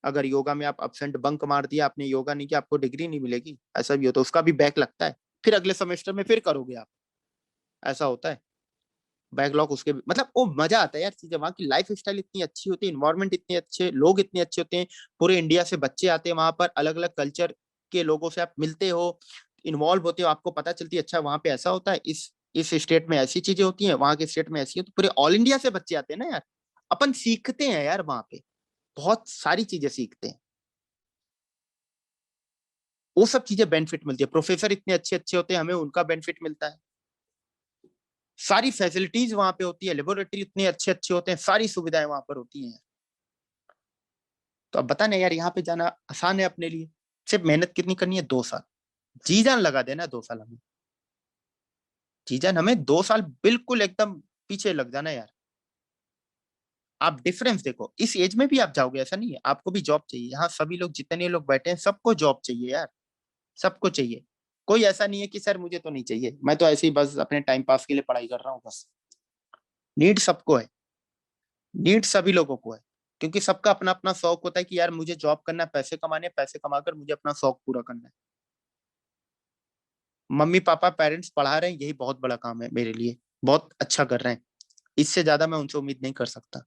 अगर योगा में आप अपसेंट बंक मार दिया, आपने योगा नहीं किया, आपको डिग्री नहीं मिलेगी, ऐसा भी होता है, उसका भी बैक लगता है। फिर अगले सेमेस्टर में फिर करोगे आप, ऐसा होता है। बैकलॉग उसके भी, मतलब वो मजा आता है यार चीजें, वहाँ की लाइफ स्टाइल इतनी अच्छी होती है, इन्वायरमेंट इतने अच्छे, लोग इतने अच्छे होते हैं। पूरे इंडिया से बच्चे आते हैं वहां पर, अलग अलग कल्चर के लोगों से आप मिलते हो, इन्वॉल्व होते हो, आपको पता चलती है अच्छा वहां पे ऐसा होता है, इस स्टेट में ऐसी चीजें होती हैं, वहां के स्टेट में ऐसी होती है। पूरे ऑल इंडिया से बच्चे आते हैं ना यार, अपन सीखते हैं यार वहां पे, बहुत सारी चीजें सीखते हैं। वो सब चीजें बेनिफिट मिलती है, प्रोफेसर इतने अच्छे अच्छे होते हैं, हमें उनका बेनिफिट मिलता है। सारी फैसिलिटीज वहां पे होती है, लेबोरेटरी इतने अच्छे अच्छे होते हैं, सारी सुविधाएं वहां पर होती हैं। तो अब बता ना यार, यहाँ पे जाना आसान है अपने लिए, सिर्फ मेहनत कितनी करनी है, 2 साल। जी जान लगा देना 2 साल हमें, जी जान, हमें 2 साल बिल्कुल एकदम पीछे लग जाना यार। आप डिफरेंस देखो, इस एज में भी आप जाओगे, ऐसा नहीं है, आपको भी जॉब चाहिए। यहाँ सभी लोग जितने लोग बैठे हैं सबको जॉब चाहिए यार, सबको चाहिए। कोई ऐसा नहीं है कि सर मुझे तो नहीं चाहिए, मैं तो ऐसे ही बस अपने टाइम पास के लिए पढ़ाई कर रहा हूँ बस। नीड सबको है, नीड सभी लोगों को है, क्योंकि सबका अपना अपना शौक होता है कि यार मुझे जॉब करना है, पैसे कमाने, पैसे कमाकर मुझे अपना शौक पूरा करना है। मम्मी पापा पेरेंट्स पढ़ा रहे हैं, यही बहुत बड़ा काम है मेरे लिए, बहुत अच्छा कर रहे हैं, इससे ज्यादा मैं उनसे उम्मीद नहीं कर सकता।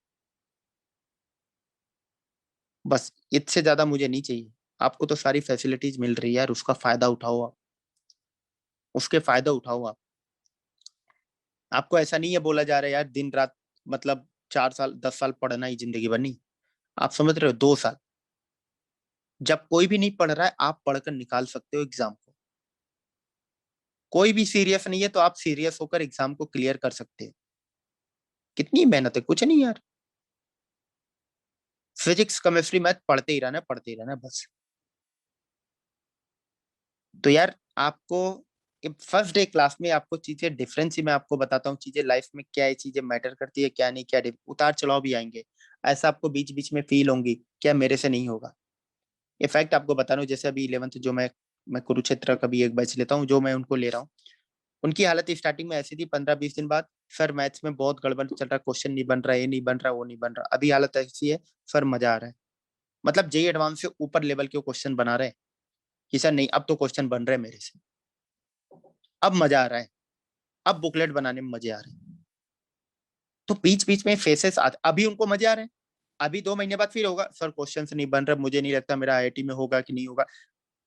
बस इससे ज्यादा मुझे नहीं चाहिए। आपको तो सारी फैसिलिटीज मिल रही है यार, उसका फायदा उठाओ आप, उसके फायदा उठाओ आप। आपको ऐसा नहीं है बोला जा रहा है यार दिन रात, मतलब 4 साल 10 साल पढ़ना ही जिंदगी भर, नहीं। आप समझ रहे हो, 2 साल। जब कोई भी नहीं पढ़ रहा है, आप पढ़कर निकाल सकते हो एग्जाम को। कोई भी सीरियस नहीं है तो आप सीरियस होकर एग्जाम को क्लियर कर सकते हो। कितनी मेहनत है, कुछ नहीं यार। फिजिक्स केमिस्ट्री मैथ पढ़ते ही रहना, पढ़ते ही रहना बस। तो यार आपको फर्स्ट डे क्लास में आपको चीजें डिफरेंस ही मैं आपको बताता हूँ, चीजें लाइफ में क्या है, चीजें मैटर करती है क्या नहीं, क्या उतार चढ़ाव भी आएंगे। ऐसा आपको बीच बीच में फील होंगी, क्या मेरे से नहीं होगा। इनफैक्ट आपको बता रहा हूँ, जैसे अभी 11th जो मैं कुरुक्षेत्र का भी एक बैच लेता हूँ, जो मैं उनको ले रहा हूँ, उनकी हालत स्टार्टिंग में ऐसी थी, 15-20 दिन बाद, सर मैथ्स में बहुत गड़बड़ चल रहा है, क्वेश्चन नहीं बन रहा, ये नहीं बन रहा, वो नहीं बन रहा। अभी हालत ऐसी है, सर मजा आ रहा है। मतलब जेई एडवांस से ऊपर लेवल के क्वेश्चन बना रहे हैं कि सर नहीं, अब तो क्वेश्चन बन रहे हैं मेरे से, अब मजा आ रहा है, अब बुकलेट बनाने में मजे आ रहे हैं। तो बीच बीच में फेसेस अभी उनको मजे आ रहे हैं, अभी 2 महीने बाद फिर होगा, सर क्वेश्चन नहीं बन रहा, मुझे नहीं लगता मेरा आईआईटी में होगा कि नहीं होगा।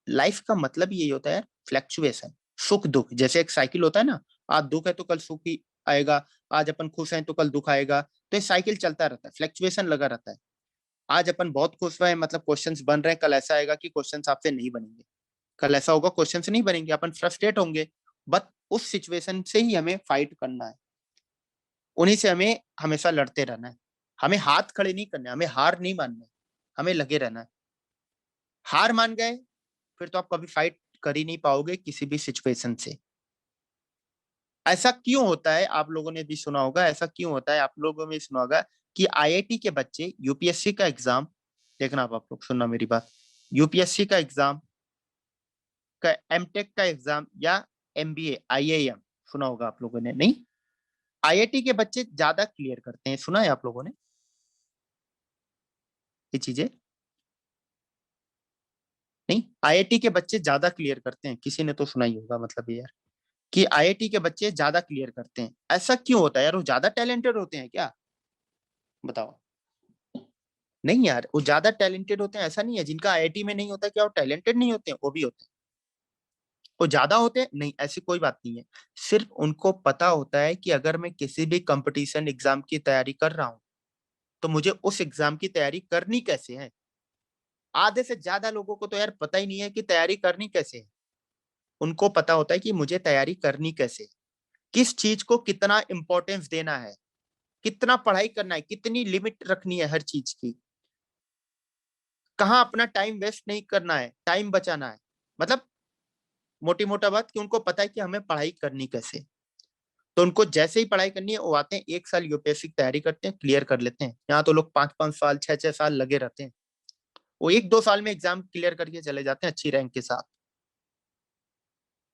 लाइफ का मतलब यही होता है, फ्लैक्चुएशन, सुख दुख, जैसे एक साइकिल होता है ना, आज दुख है तो कल सुख ही आएगा, आज अपन खुश हैं तो कल दुख आएगा, तो ये साइकिल चलता रहता है, फ्लैक्चुएशन लगा रहता है। आज अपन बहुत खुश हैं, मतलब क्वेश्चंस बन रहे हैं, कल ऐसा आएगा कि क्वेश्चंस आपसे नहीं बनेंगे, कल ऐसा होगा क्वेश्चंस नहीं बनेंगे, अपन फ्रस्ट्रेट होंगे। बट उस सिचुएशन से ही हमें फाइट करना है, उन्हीं से हमें हमेशा लड़ते रहना है। हमें हाथ खड़े नहीं करने, हमें हार नहीं मानना है, हमें लगे रहना है। हार मान गए फिर तो आप कभी फाइट कर ही नहीं पाओगे किसी भी सिचुएशन से। ऐसा क्यों होता है, आप लोगों ने भी सुना होगा, ऐसा क्यों होता है, आप लोगों ने सुना होगा कि आईआईटी के बच्चे यूपीएससी का एग्जाम, देखना आप लोग सुनना मेरी बात, यूपीएससी का एग्जाम का, एमटेक का एग्जाम, या एमबीए आईआईएम, सुना होगा आप लोगों ने, नहीं? आईआईटी के बच्चे ज्यादा क्लियर करते हैं, सुना है आप लोगों ने ये चीजें? नहीं, आईआईटी के बच्चे ज्यादा क्लियर करते हैं, किसी ने तो सुना ही होगा, मतलब ये यार कि आईआईटी के बच्चे ज्यादा क्लियर करते हैं। ऐसा क्यों होता है यार, वो ज्यादा टैलेंटेड होते हैं क्या? बताओ। नहीं यार, वो ज्यादा टैलेंटेड होते हैं ऐसा नहीं है, जिनका आईआईटी में नहीं होता क्या वो टैलेंटेड नहीं होते हैं, वो भी होते हैं। वो ज्यादा होते हैं नहीं, ऐसी कोई बात नहीं है। सिर्फ उनको पता होता है कि अगर मैं किसी भी कंपटीशन एग्जाम की तैयारी कर रहा हूँ तो मुझे उस एग्जाम की तैयारी करनी कैसे है। आधे से ज्यादा लोगों को तो यार पता ही नहीं है कि तैयारी करनी कैसे है। उनको पता होता है कि मुझे तैयारी करनी कैसे, किस चीज को कितना इंपॉर्टेंस देना है, कितना पढ़ाई करना है, कितनी लिमिट रखनी है हर चीज की, कहाँ अपना टाइम वेस्ट नहीं करना है, टाइम बचाना है। मतलब मोटी मोटा बात कि उनको पता है कि हमें पढ़ाई करनी कैसे। तो उनको जैसे ही पढ़ाई करनी है वो आते हैं, 1 साल यूपीएससी की तैयारी करते हैं, क्लियर कर लेते हैं। यहाँ तो लोग 5-5 साल 6-6 साल लगे रहते हैं, वो 1-2 साल में एग्जाम क्लियर करके चले जाते हैं अच्छी रैंक के साथ।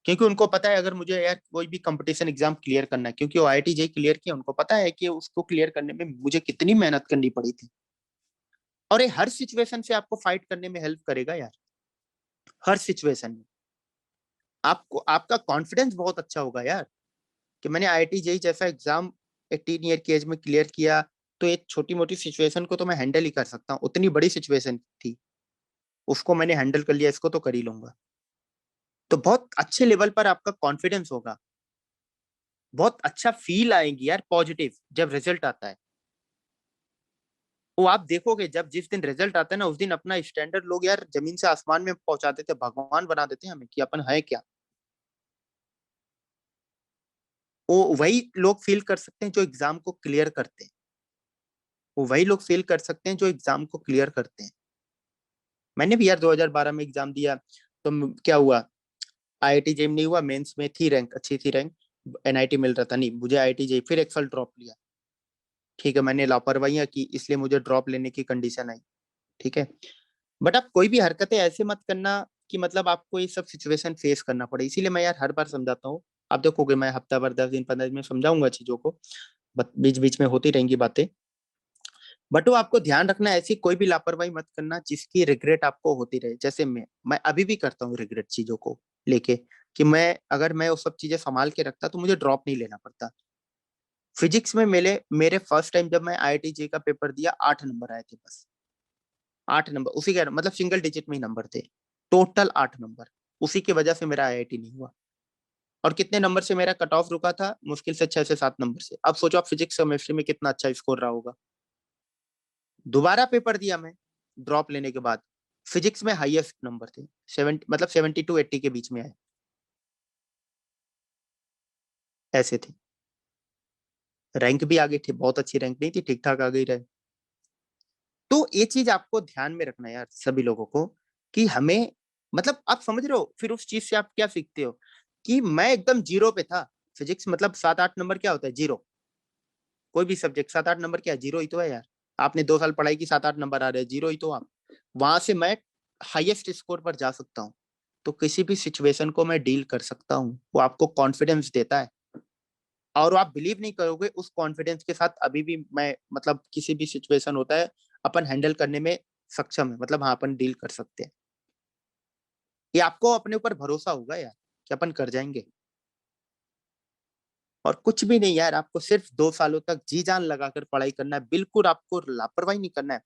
क्योंकि उनको पता है अगर मुझे यार कोई भी कंपटीशन एग्जाम क्लियर करना है, क्योंकि वो आईआईटी जेईई क्लियर किया, उनको पता है कि उसको क्लियर करने में मुझे कितनी मेहनत करनी पड़ी थी। और ये हर सिचुएशन से आपको फाइट करने में हेल्प करेगा यार, हर सिचुएशन में। आपको आपका कॉन्फिडेंस बहुत अच्छा होगा यार, कि मैंने आईआईटी जेईई जैसा एग्जाम 18 ईयर की एज में क्लियर किया, तो एक छोटी मोटी सिचुएशन को तो मैं हैंडल ही कर सकता हूँ, उतनी बड़ी सिचुएशन थी उसको मैंने हैंडल कर लिया, इसको तो कर ही लूंगा। तो बहुत अच्छे लेवल पर आपका कॉन्फिडेंस होगा, बहुत अच्छा फील आएंगी यार पॉजिटिव जब रिजल्ट आता है। वो आप देखोगे जब जिस दिन रिजल्ट आता है ना, उस दिन अपना स्टैंडर्ड लोग यार जमीन से आसमान में पहुंचा देते, भगवान बना देते हैं हमें कि अपन है क्या। वो वही लोग फील कर सकते हैं जो एग्जाम को क्लियर करते हैं, वो वही लोग फील कर सकते हैं जो एग्जाम को क्लियर करते हैं। मैंने भी यार 2012 में एग्जाम दिया, तो क्या हुआ, आईआईटी जेईई नहीं हुआ, मेंस में थी रैंक, अच्छी थी रैंक, एनआईटी मिल रहा था नहीं मुझे, आईआईटी जेईई फिर 1 साल ड्रॉप लिया। ठीक है, मैंने लापरवाहियां की इसलिए मुझे ड्रॉप लेने की कंडीशन आई। ठीक है, बट आप कोई भी हरकतें ऐसे मत करना कि मतलब आपको ये सब सिचुएशन फेस करना पड़े। इसीलिए मैं यार हर बार समझाता हूँ, आप देखोगे मैं हफ्ता भर 10 दिन 15 दिन में समझाऊंगा चीजों को, बीच बीच में होती रहेंगी बातें। बट वो आपको ध्यान रखना है, ऐसी कोई भी लापरवाही मत करना जिसकी रिग्रेट आपको होती रहे। जैसे मैं अभी भी करता हूँ रिग्रेट चीजों को लेके, कि मैं अगर मैं वो सब चीजें संभाल के रखता तो मुझे ड्रॉप नहीं लेना पड़ता। फिजिक्स में मेरे मेरे फर्स्ट टाइम जब मैं आईआईटी जे का पेपर दिया, 8 नंबर आए थे बस, 8 नंबर, उसी के मतलब सिंगल डिजिट में ही नंबर थे, टोटल 8 नंबर। उसी की वजह से मेरा आईआईटी नहीं हुआ। और कितने नंबर से मेरा कट ऑफ रुका था, मुश्किल से 6 से 7 नंबर से। अब सोचो आप फिजिक्स केमिस्ट्री में कितना अच्छा स्कोर रहा होगा। दोबारा पेपर दिया मैं ड्रॉप लेने के बाद, फिजिक्स में हाईएस्ट नंबर थे, 70 मतलब 70 to 80 के बीच में आए, ऐसे थे। रैंक भी आगे थी, बहुत अच्छी रैंक नहीं थी, ठीक ठाक आ गई रहे। तो ये चीज आपको ध्यान में रखना है यार सभी लोगों को, कि हमें मतलब आप समझ रहे हो, फिर उस चीज से आप क्या सीखते हो, कि मैं एकदम जीरो पे था। फिजिक्स मतलब 7-8 नंबर क्या होता है, जीरो। कोई भी सब्जेक्ट 7-8 नंबर क्या है, जीरो ही तो है यार। आपने 2 साल पढ़ाई की, 7-8 नंबर आ रहे हैं, जीरो ही तो आप। वहां से मैं हाईएस्ट स्कोर पर जा सकता हूँ। तो किसी भी सिचुएशन को मैं डील कर सकता हूँ, वो आपको कॉन्फिडेंस देता है। और आप बिलीव नहीं करोगे, उस कॉन्फिडेंस के साथ अभी भी मैं मतलब किसी भी सिचुएशन होता है अपन हैंडल करने में सक्षम है, मतलब हाँ अपन डील कर सकते हैं। ये आपको अपने ऊपर भरोसा होगा यार कि अपन कर जाएंगे। और कुछ भी नहीं यार, आपको सिर्फ 2 सालों तक जी जान लगाकर पढ़ाई करना है, बिल्कुल आपको लापरवाही नहीं करना है।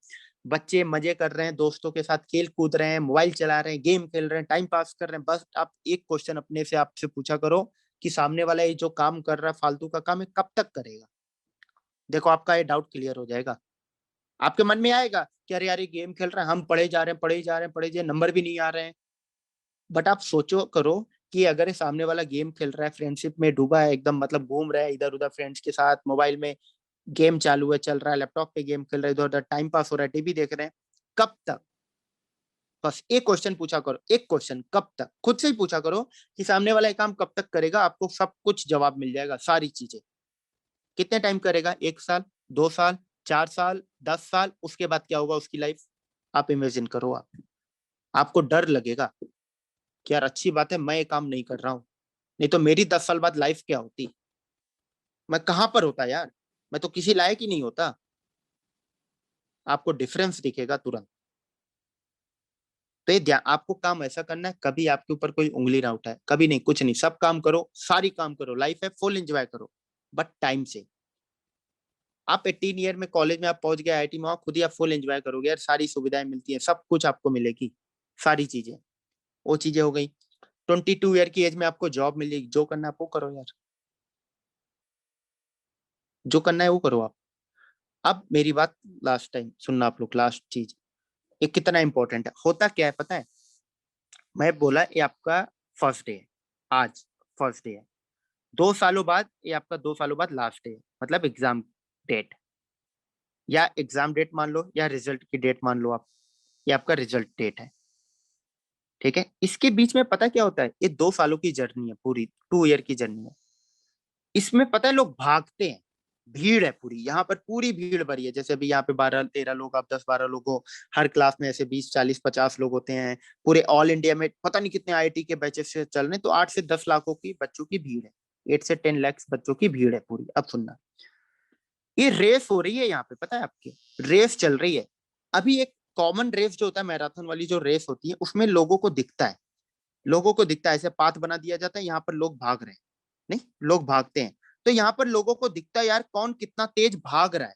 बच्चे मजे कर रहे हैं, दोस्तों के साथ खेल कूद रहे हैं, मोबाइल चला रहे हैं, गेम खेल रहे हैं, टाइम पास कर रहे हैं, बस आप एक क्वेश्चन अपने से आपसे पूछा करो कि सामने वाला ये जो काम कर रहा है फालतू का काम है, कब तक करेगा। देखो आपका ये डाउट क्लियर हो जाएगा। आपके मन में आएगा कि अरे यार ये गेम खेल रहा है, हम पढ़े जा रहे हैं, पढ़े जा रहे हैं, पढ़े जा रहे हैं, नंबर भी नहीं आ रहे हैं। बट आप सोचो करो कि अगर ये सामने वाला गेम खेल रहा है, फ्रेंडशिप में डूबा है एकदम, मतलब घूम रहा है इधर उधर फ्रेंड्स के साथ, मोबाइल में गेम चालू है, चल रहा है, लैपटॉप पे गेम खेल रहा है, इधर उधर टाइम पास हो रहा है, टीवी देख रहे हैं, कब तक। बस एक क्वेश्चन पूछा करो, एक क्वेश्चन, कब तक, खुद से ही पूछा करो कि सामने वाला ये काम कब तक करेगा। आपको सब कुछ जवाब मिल जाएगा, सारी चीजें। कितने टाइम करेगा, 1 साल, 2 साल, 4 साल, 10 साल, उसके बाद क्या होगा उसकी लाइफ, आप इमेजिन करो। आपको डर लगेगा कि यार अच्छी बात है मैं ये काम नहीं कर रहा हूँ, नहीं तो मेरी 10 साल बाद लाइफ क्या होती, मैं कहां पर होता यार, मैं तो किसी लायक ही नहीं होता। आपको डिफरेंस दिखेगा तुरंत। तो ये ध्यान, आपको काम ऐसा करना है कभी आपके ऊपर कोई उंगली ना उठाए, कभी नहीं, कुछ नहीं, सब काम करो, सारी काम करो, लाइफ है फुल एंजॉय करो, बट टाइम से। आप 18 ईयर में कॉलेज में आप पहुंच गए, आईआईटी में, खुद ही आप फुल एंजॉय करोगे यार, सारी सुविधाएं मिलती है, सब कुछ आपको मिलेगी, सारी चीजें। वो चीजें हो गई। 22 ईयर की एज में आपको जॉब मिलेगी, जो करना है आप वो करो यार, जो करना है वो करो आप। अब मेरी बात लास्ट टाइम सुनना आप लोग, लास्ट चीज, ये कितना इंपॉर्टेंट है, होता क्या है पता है। मैं बोला ये आपका फर्स्ट डे है, आज फर्स्ट डे है, 2 सालों बाद ये आपका 2 सालों बाद लास्ट डे है, मतलब एग्जाम डेट, या एग्जाम डेट मान लो या रिजल्ट की डेट मान लो आप, ये आपका रिजल्ट डेट है। ठीक है, इसके बीच में पता क्या होता है, ये 2 सालों की जर्नी है, पूरी 2 ईयर की जर्नी है। इसमें पता है लोग भागते हैं, भीड़ है पूरी, यहाँ पर पूरी भीड़ भरी है। जैसे अभी यहाँ पे 12-13 लोग, आप 10-12 लोग हो, हर क्लास में ऐसे 20-40-50 लोग होते हैं। पूरे ऑल इंडिया में पता नहीं कितने आईआईटी के बैचेस से चल रहे हैं, तो 8 से 10 लाखों की बच्चों की भीड़ है, 8 से 10 लाख बच्चों की भीड़ है पूरी। अब सुनना, ये रेस हो रही है यहाँ पे, पता है आपके, रेस चल रही है। अभी एक कॉमन रेस जो होता है, मैराथन वाली जो रेस होती है, उसमें लोगों को दिखता है, लोगों को दिखता है, ऐसे पाथ बना दिया जाता है, यहाँ पर लोग भाग रहे हैं, नहीं लोग भागते हैं, तो यहाँ पर लोगों को दिखता है यार कौन कितना तेज भाग रहा है।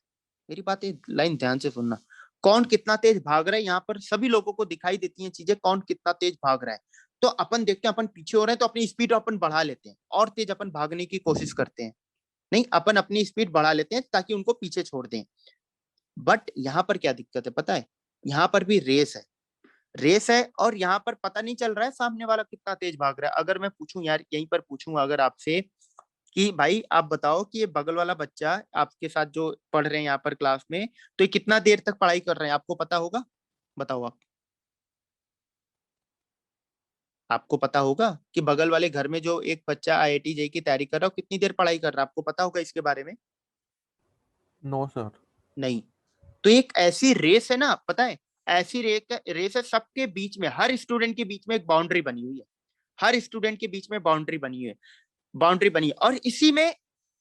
मेरी बात एक लाइन ध्यान से सुनना, कौन कितना तेज भाग रहा है, यहाँ पर सभी लोगों को दिखाई देती हैं चीजें, कौन कितना तेज भाग रहा है। तो अपन देखते हैं, अपन पीछे हो रहे हैं तो अपनी स्पीड अपन बढ़ा लेते हैं, और तेज अपन भागने की कोशिश करते हैं, नहीं अपन अपनी स्पीड बढ़ा लेते हैं ताकि उनको पीछे छोड़ दें। बट यहाँ पर क्या दिक्कत है पता है, यहाँ पर भी रेस है, रेस है, और यहाँ पर पता नहीं चल रहा है सामने वाला कितना तेज भाग रहा है। अगर मैं पूछूं यार, यहीं पर पूछूं अगर आपसे कि भाई आप बताओ कि ये बगल वाला बच्चा आपके साथ जो पढ़ रहे हैं यहाँ पर क्लास में, तो ये कितना देर तक पढ़ाई कर रहे हैं, आपको पता होगा? बताओ आप, आपको पता होगा कि बगल वाले घर में जो एक बच्चा आईआईटी जेई की तैयारी कर रहा है, कितनी देर पढ़ाई कर रहा है, आपको पता होगा इसके बारे में? No sir. नहीं। तो एक ऐसी रेस है ना, पता है, ऐसी रेस है, सबके बीच में, हर स्टूडेंट के बीच में एक बाउंड्री बनी हुई है, हर स्टूडेंट के बीच में बाउंड्री बनी हुई है, बाउंड्री बनी है, और इसी में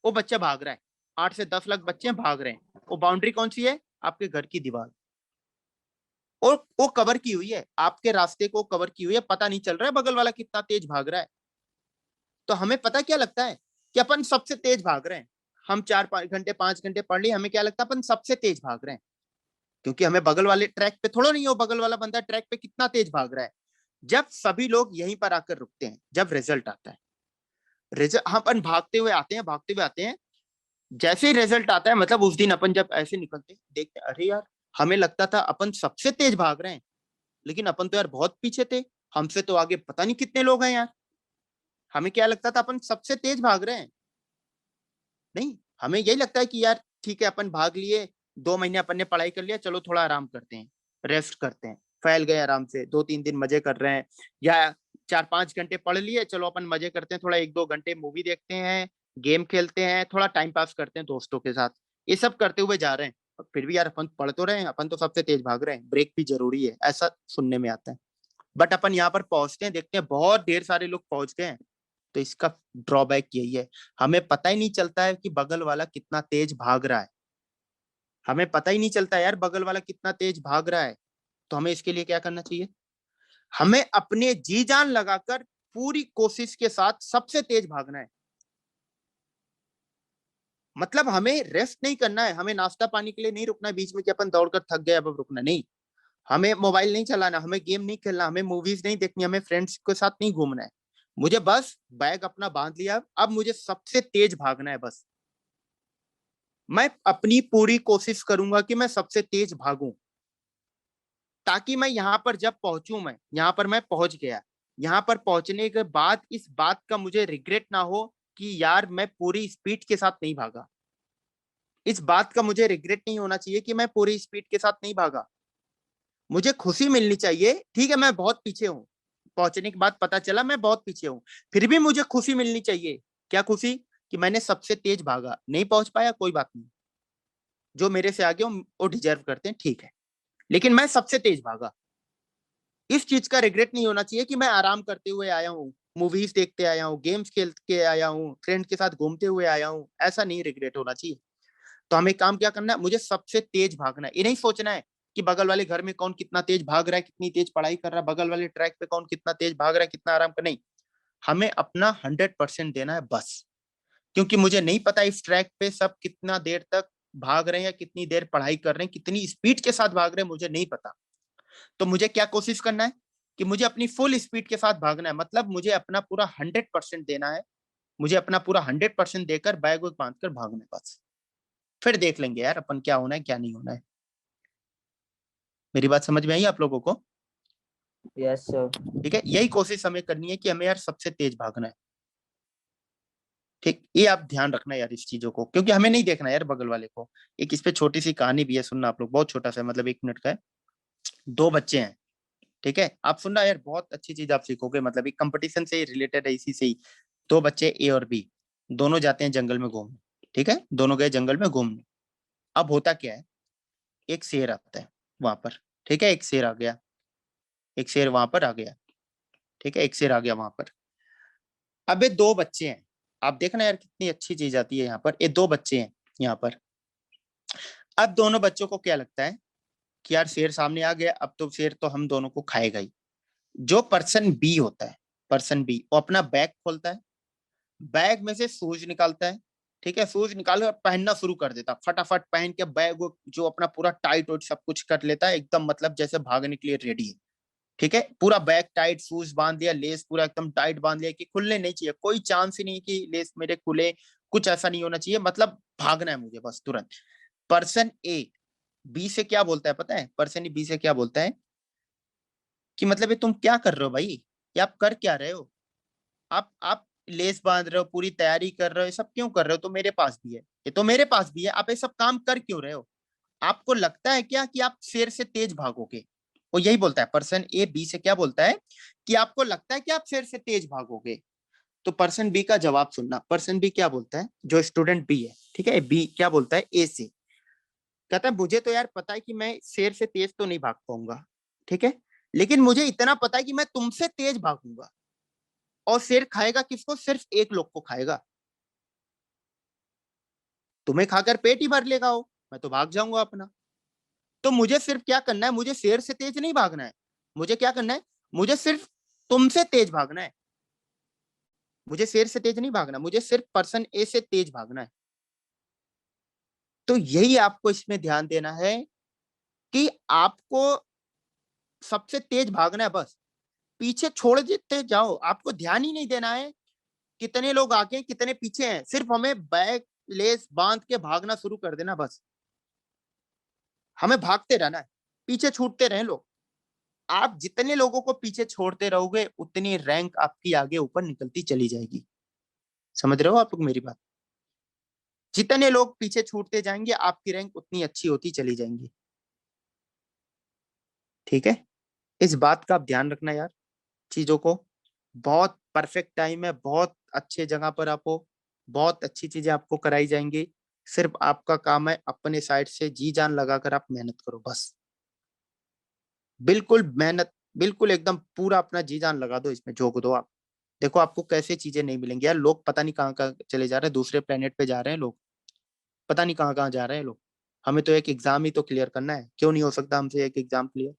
वो बच्चा भाग रहा है, 8 से 10 लाख बच्चे भाग रहे हैं। वो बाउंड्री कौन सी है? आपके घर की दीवार, और वो कवर की हुई है, आपके रास्ते को कवर की हुई है, पता नहीं चल रहा है बगल वाला कितना तेज भाग रहा है। तो हमें पता क्या लगता है कि अपन सबसे तेज भाग रहे हैं, हम 4-5 घंटे 5 घंटे पढ़ लिए, हमें क्या लगता है अपन सबसे तेज भाग रहे हैं, क्योंकि हमें बगल वाले ट्रैक पे थोड़ा नहीं हो, बगल वाला बंदा ट्रैक पे कितना तेज भाग रहा है। जब सभी लोग यहीं पर आकर रुकते हैं, जब रिजल्ट आता है, रिजल्ट हम अपन भागते हुए आते हैं, भागते हुए आते हैं, जैसे ही रिजल्ट आता है, मतलब उस दिन अपन जब ऐसे निकलते हैं, देखते हैं, अरे यार हमें लगता था अपन सबसे तेज भाग रहे हैं, लेकिन अपन तो यार बहुत पीछे थे, हमसे तो आगे पता नहीं कितने लोग हैं यार। हमें क्या लगता था, अपन सबसे तेज भाग रहे हैं, नहीं हमें यही लगता है कि यार ठीक है अपन भाग लिए, 2 महीने अपन ने पढ़ाई कर लिया, चलो थोड़ा आराम करते हैं, रेस्ट करते हैं, फैल गए आराम से, 2-3 दिन मजे कर रहे हैं, या 4-5 घंटे पढ़ लिए, चलो अपन मजे करते हैं, थोड़ा 1-2 घंटे मूवी देखते हैं, गेम खेलते हैं, थोड़ा टाइम पास करते हैं दोस्तों के साथ, ये सब करते हुए जा रहे हैं। फिर भी यार अपन पढ़ तो रहे हैं, अपन तो सबसे तेज भाग रहे हैं, ब्रेक भी जरूरी है, ऐसा सुनने में आता है। बट अपन यहाँ पर पहुंचते हैं, देखते हैं बहुत ढेर सारे लोग पहुंच गए हैं, तो इसका ड्रॉबैक यही है, हमें पता ही नहीं चलता है कि बगल वाला कितना तेज भाग रहा है, हमें पता ही नहीं चलता यार बगल वाला कितना तेज भाग रहा है। तो हमें इसके लिए क्या करना चाहिए, हमें अपने जी जान लगाकर पूरी कोशिश के साथ सबसे तेज भागना है। मतलब हमें रेस्ट नहीं करना है, हमें नाश्ता पानी के लिए नहीं रुकना है बीच में कि अपन दौड़कर थक गए अब रुकना नहीं, हमें मोबाइल नहीं चलाना, हमें गेम नहीं खेलना, हमें मूवीज नहीं देखनी, हमें फ्रेंड्स के साथ नहीं घूमना है। मुझे बस बैग अपना बांध लिया, अब मुझे सबसे तेज भागना है बस। मैं अपनी पूरी कोशिश करूंगा कि मैं सबसे तेज भागूं, ताकि मैं यहाँ पर जब पहुंचूं, मैं यहाँ पर मैं पहुंच गया, यहाँ पर पहुंचने के बाद इस बात का मुझे रिग्रेट ना हो कि यार मैं पूरी स्पीड के साथ नहीं भागा, इस बात का मुझे रिग्रेट नहीं होना चाहिए कि मैं पूरी स्पीड के साथ नहीं भागा। मुझे खुशी मिलनी चाहिए, ठीक है मैं बहुत पीछे हूँ, पहुंचने के बाद पता चला मैं बहुत पीछे हूँ, फिर भी मुझे खुशी मिलनी चाहिए। क्या खुशी? कि मैंने सबसे तेज भागा, नहीं पहुंच पाया कोई बात नहीं, जो मेरे से आगे वो डिजर्व करते हैं, ठीक है, लेकिन मैं सबसे तेज भागा। इस चीज का रिग्रेट नहीं होना चाहिए कि मैं आराम करते हुए आया हूँ, मूवीज देखते आया हूँ, गेम्स खेल के आया हूँ, फ्रेंड के साथ घूमते हुए आया हूँ, ऐसा नहीं रिग्रेट होना चाहिए। तो हमें काम क्या करना है, मुझे सबसे तेज भागना है, ये नहीं सोचना है कि बगल वाले घर में कौन कितना तेज भाग रहा है, कितनी तेज पढ़ाई कर रहा है, बगल वाले ट्रैक पे कौन कितना तेज भाग रहा है, कितना आराम कर, नहीं, हमें अपना 100% देना है बस। क्योंकि मुझे नहीं पता इस ट्रैक पे सब कितना देर तक भाग रहे हैं, कितनी देर पढ़ाई कर रहे हैं, कितनी स्पीड के साथ भाग रहे हैं, मुझे नहीं पता। तो मुझे क्या कोशिश करना है कि मुझे अपनी फुल स्पीड के साथ भागना है, मतलब मुझे अपना पूरा 100% देना है, मुझे अपना पूरा 100% देकर बैग वैग बांध कर भागना है बस। फिर देख लेंगे यार अपन क्या होना है क्या नहीं होना है। मेरी बात समझ में आई आप लोगों को? Yes sir. ठीक है, यही कोशिश हमें करनी है कि हमें यार सबसे तेज भागना है। ठीक, ये आप ध्यान रखना यार इस चीजों को, क्योंकि हमें नहीं देखना यार बगल वाले को। एक इस पे छोटी सी कहानी भी है, सुनना आप लोग, बहुत छोटा सा है, मतलब 1 मिनट का है। दो बच्चे हैं, ठीक है, आप सुनना यार, बहुत अच्छी चीज आप सीखोगे, मतलब एक कंपटीशन से रिलेटेड है, इसी से ही। दो बच्चे ए और बी, दोनों जाते हैं जंगल में घूमने। ठीक है, दोनों गए जंगल में घूमने। अब होता क्या है, एक शेर आता है वहां पर। ठीक है, एक शेर आ गया, एक शेर वहां पर आ गया। ठीक है, एक शेर आ गया वहां पर। अब ये दो बच्चे हैं, आप देखना यार कितनी अच्छी चीज आती है यहाँ पर। ये दो बच्चे हैं यहाँ पर। अब दोनों बच्चों को क्या लगता है कि यार शेर सामने आ गया, अब तो शेर तो हम दोनों को खाएगा ही। जो पर्सन बी होता है, पर्सन बी, वो अपना बैग खोलता है, बैग में से शूज निकालता है। ठीक है, शूज निकाल कर पहनना शुरू कर देता, फटाफट पहन के बैग जो अपना पूरा टाइट और सब कुछ कर लेता है एकदम, मतलब जैसे भागने के लिए रेडी है। ठीक है, पूरा बैग टाइट, शूज बांध लिया, लेस पूरा एकदम टाइट बांध लिया कि खुलने नहीं चाहिए, कोई चांस ही नहीं कि लेस मेरे खुले, कुछ ऐसा नहीं होना चाहिए, मतलब भागना है मुझे बस तुरंत। पर्सन ए बी से क्या बोलता है पता है, पर्सन ए बी से क्या बोलता है कि मतलब ये तुम क्या कर रहे हो भाई, ये आप कर क्या रहे हो, आप लेस बांध रहे हो, पूरी तैयारी कर रहे हो, ये सब क्यों कर रहे हो, तो मेरे पास भी है, ये तो मेरे पास भी है, आप ये सब काम कर क्यों रहे हो, आपको लगता है क्या कि आप शेर से तेज भागोगे। वो यही बोलता है, पर्सन ए बी से क्या बोलता है कि आपको लगता है कि आप शेर से तेज भागोगे। तो पर्सन बी का जवाब सुनना, पर्सन बी क्या बोलता है, जो स्टूडेंट बी है, ठीक है, बी क्या बोलता है ए से, कहता है मुझे तो यार पता है कि मैं शेर से तेज तो नहीं भाग पाऊंगा, ठीक है, लेकिन मुझे इतना पता है कि मैं तुमसे तेज भागूंगा, और शेर खाएगा किसको, सिर्फ एक लोग को खाएगा, तुम्हें खाकर पेट ही भर लेगा वो, मैं तो भाग जाऊंगा अपना। तो मुझे सिर्फ क्या करना है, मुझे शेर से तेज नहीं भागना है, मुझे क्या करना है, मुझे सिर्फ तुमसे तेज भागना है, मुझे शेर से तेज नहीं भागना, मुझे सिर्फ पर्सन ए से तेज भागना है। तो यही आपको इसमें ध्यान देना है कि आपको सबसे तेज भागना है बस, पीछे छोड़ देते जाओ, आपको ध्यान ही नहीं देना है कितने लोग आगे कितने पीछे हैं, सिर्फ हमें बैग लेस बांध के भागना शुरू कर देना बस, हमें भागते रहना है, पीछे छूटते रहे लोग। आप जितने लोगों को पीछे छोड़ते रहोगे उतनी रैंक आपकी आगे ऊपर निकलती चली जाएगी। समझ रहे हो आप लोग मेरी बात, जितने लोग पीछे छूटते जाएंगे आपकी रैंक उतनी अच्छी होती चली जाएंगी। ठीक है, इस बात का आप ध्यान रखना यार, चीजों को, बहुत परफेक्ट टाइम है, बहुत अच्छे जगह पर आप हो, बहुत अच्छी चीजें आपको कराई जाएंगी। सिर्फ आपका काम है अपने साइड से जी जान लगाकर आप मेहनत करो बस, बिल्कुल मेहनत, बिल्कुल एकदम पूरा अपना जी जान लगा दो, इसमें झोंक दो आप। देखो आपको कैसे चीजें नहीं मिलेंगी यार, लोग पता नहीं कहाँ कहाँ चले जा रहे हैं, दूसरे प्लेनेट पे जा रहे हैं लोग, पता नहीं कहाँ कहाँ जा रहे हैं लोग। हमें तो एक एग्जाम ही तो क्लियर करना है, क्यों नहीं हो सकता हमसे एक एग्जाम क्लियर,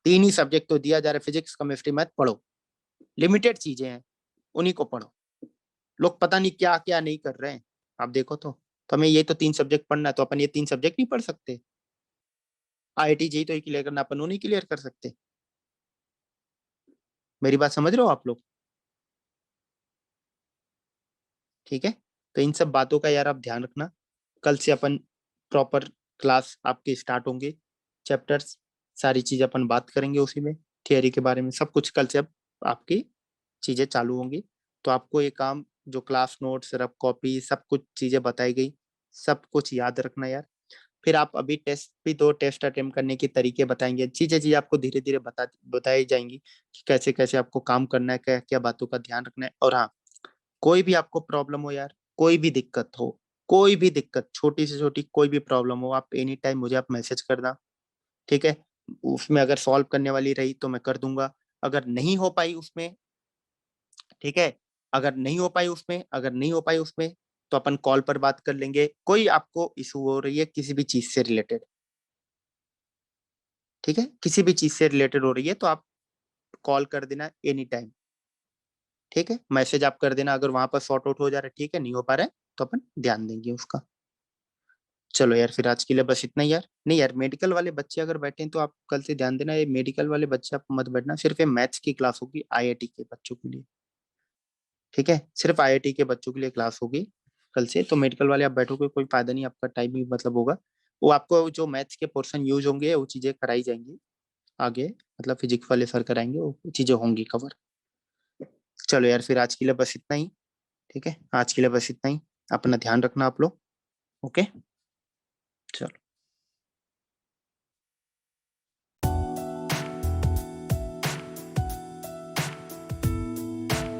3 ही सब्जेक्ट तो दिया जा रहा है, फिजिक्स केमिस्ट्री मैथ, पढ़ो, लिमिटेड चीजें हैं, उन्हीं को पढ़ो। लोग पता नहीं क्या क्या नहीं कर रहे हैं, आप देखो तो हमें ये तो 3 सब्जेक्ट पढ़ना है, तो अपन ये 3 सब्जेक्ट नहीं पढ़ सकते, IIT जी तो ही क्लियर करना, अपन वो नहीं क्लियर कर सकते। मेरी बात समझ रहे हो आप लोग, ठीक है। तो इन सब बातों का यार आप ध्यान रखना, कल से अपन प्रॉपर क्लास आपके स्टार्ट होंगे, चैप्टर्स, सारी चीज अपन बात करेंगे उसी में, थियरी के बारे में सब कुछ कल से अब आपकी चीजें चालू होंगी। तो आपको ये काम, जो क्लास नोट्स रफ कॉपी सब कुछ चीजें बताई गई, सब कुछ याद रखना यार। फिर आप अभी टेस्ट भी दो, टेस्ट अटेम्प्ट करने के तरीके बताएंगे, चीजें आपको धीरे धीरे बताई जाएंगी कि कैसे कैसे आपको काम करना है, क्या क्या बातों का ध्यान रखना है। और हाँ, कोई भी आपको प्रॉब्लम हो यार, कोई भी दिक्कत हो, कोई भी दिक्कत, छोटी से छोटी कोई भी प्रॉब्लम हो, आप एनी टाइम मुझे आप मैसेज करना, ठीक है। उसमें अगर सॉल्व करने वाली रही तो मैं कर दूंगा, अगर नहीं हो पाई उसमें, ठीक है, अगर नहीं हो पाई उसमें, अगर नहीं हो पाई उसमें, तो अपन कॉल पर बात कर लेंगे। कोई आपको इशू हो रही है किसी भी चीज से रिलेटेड, ठीक है, किसी भी चीज से रिलेटेड हो रही है तो आप कॉल कर देना एनी टाइम, ठीक है, मैसेज आप कर देना, अगर वहां पर सॉर्ट आउट हो जा रहा है ठीक है, नहीं हो पा रहा है तो अपन ध्यान देंगे उसका। चलो यार, फिर आज के लिए बस इतना ही यार। नहीं यार, मेडिकल वाले बच्चे अगर बैठे हैं तो आप कल से ध्यान देना, ये मेडिकल वाले बच्चे आप मत बैठना, सिर्फ ये मैथ्स की क्लास होगी IIT के बच्चों के लिए, ठीक है, सिर्फ IIT के बच्चों के लिए क्लास होगी कल से। तो मेडिकल वाले आप बैठोगे कोई फायदा नहीं, आपका टाइम ही मतलब होगा, वो आपको जो मैथ्स के पोर्शन यूज होंगे वो चीजें कराई जाएंगी, आगे मतलब फिजिक्स वाले सर कराएंगे, वो चीजें होंगी कवर। चलो यार, फिर आज के लिए बस इतना ही। ठीक है, आज के लिए बस इतना ही। अपना ध्यान रखना आप लोग। ओके, चलो।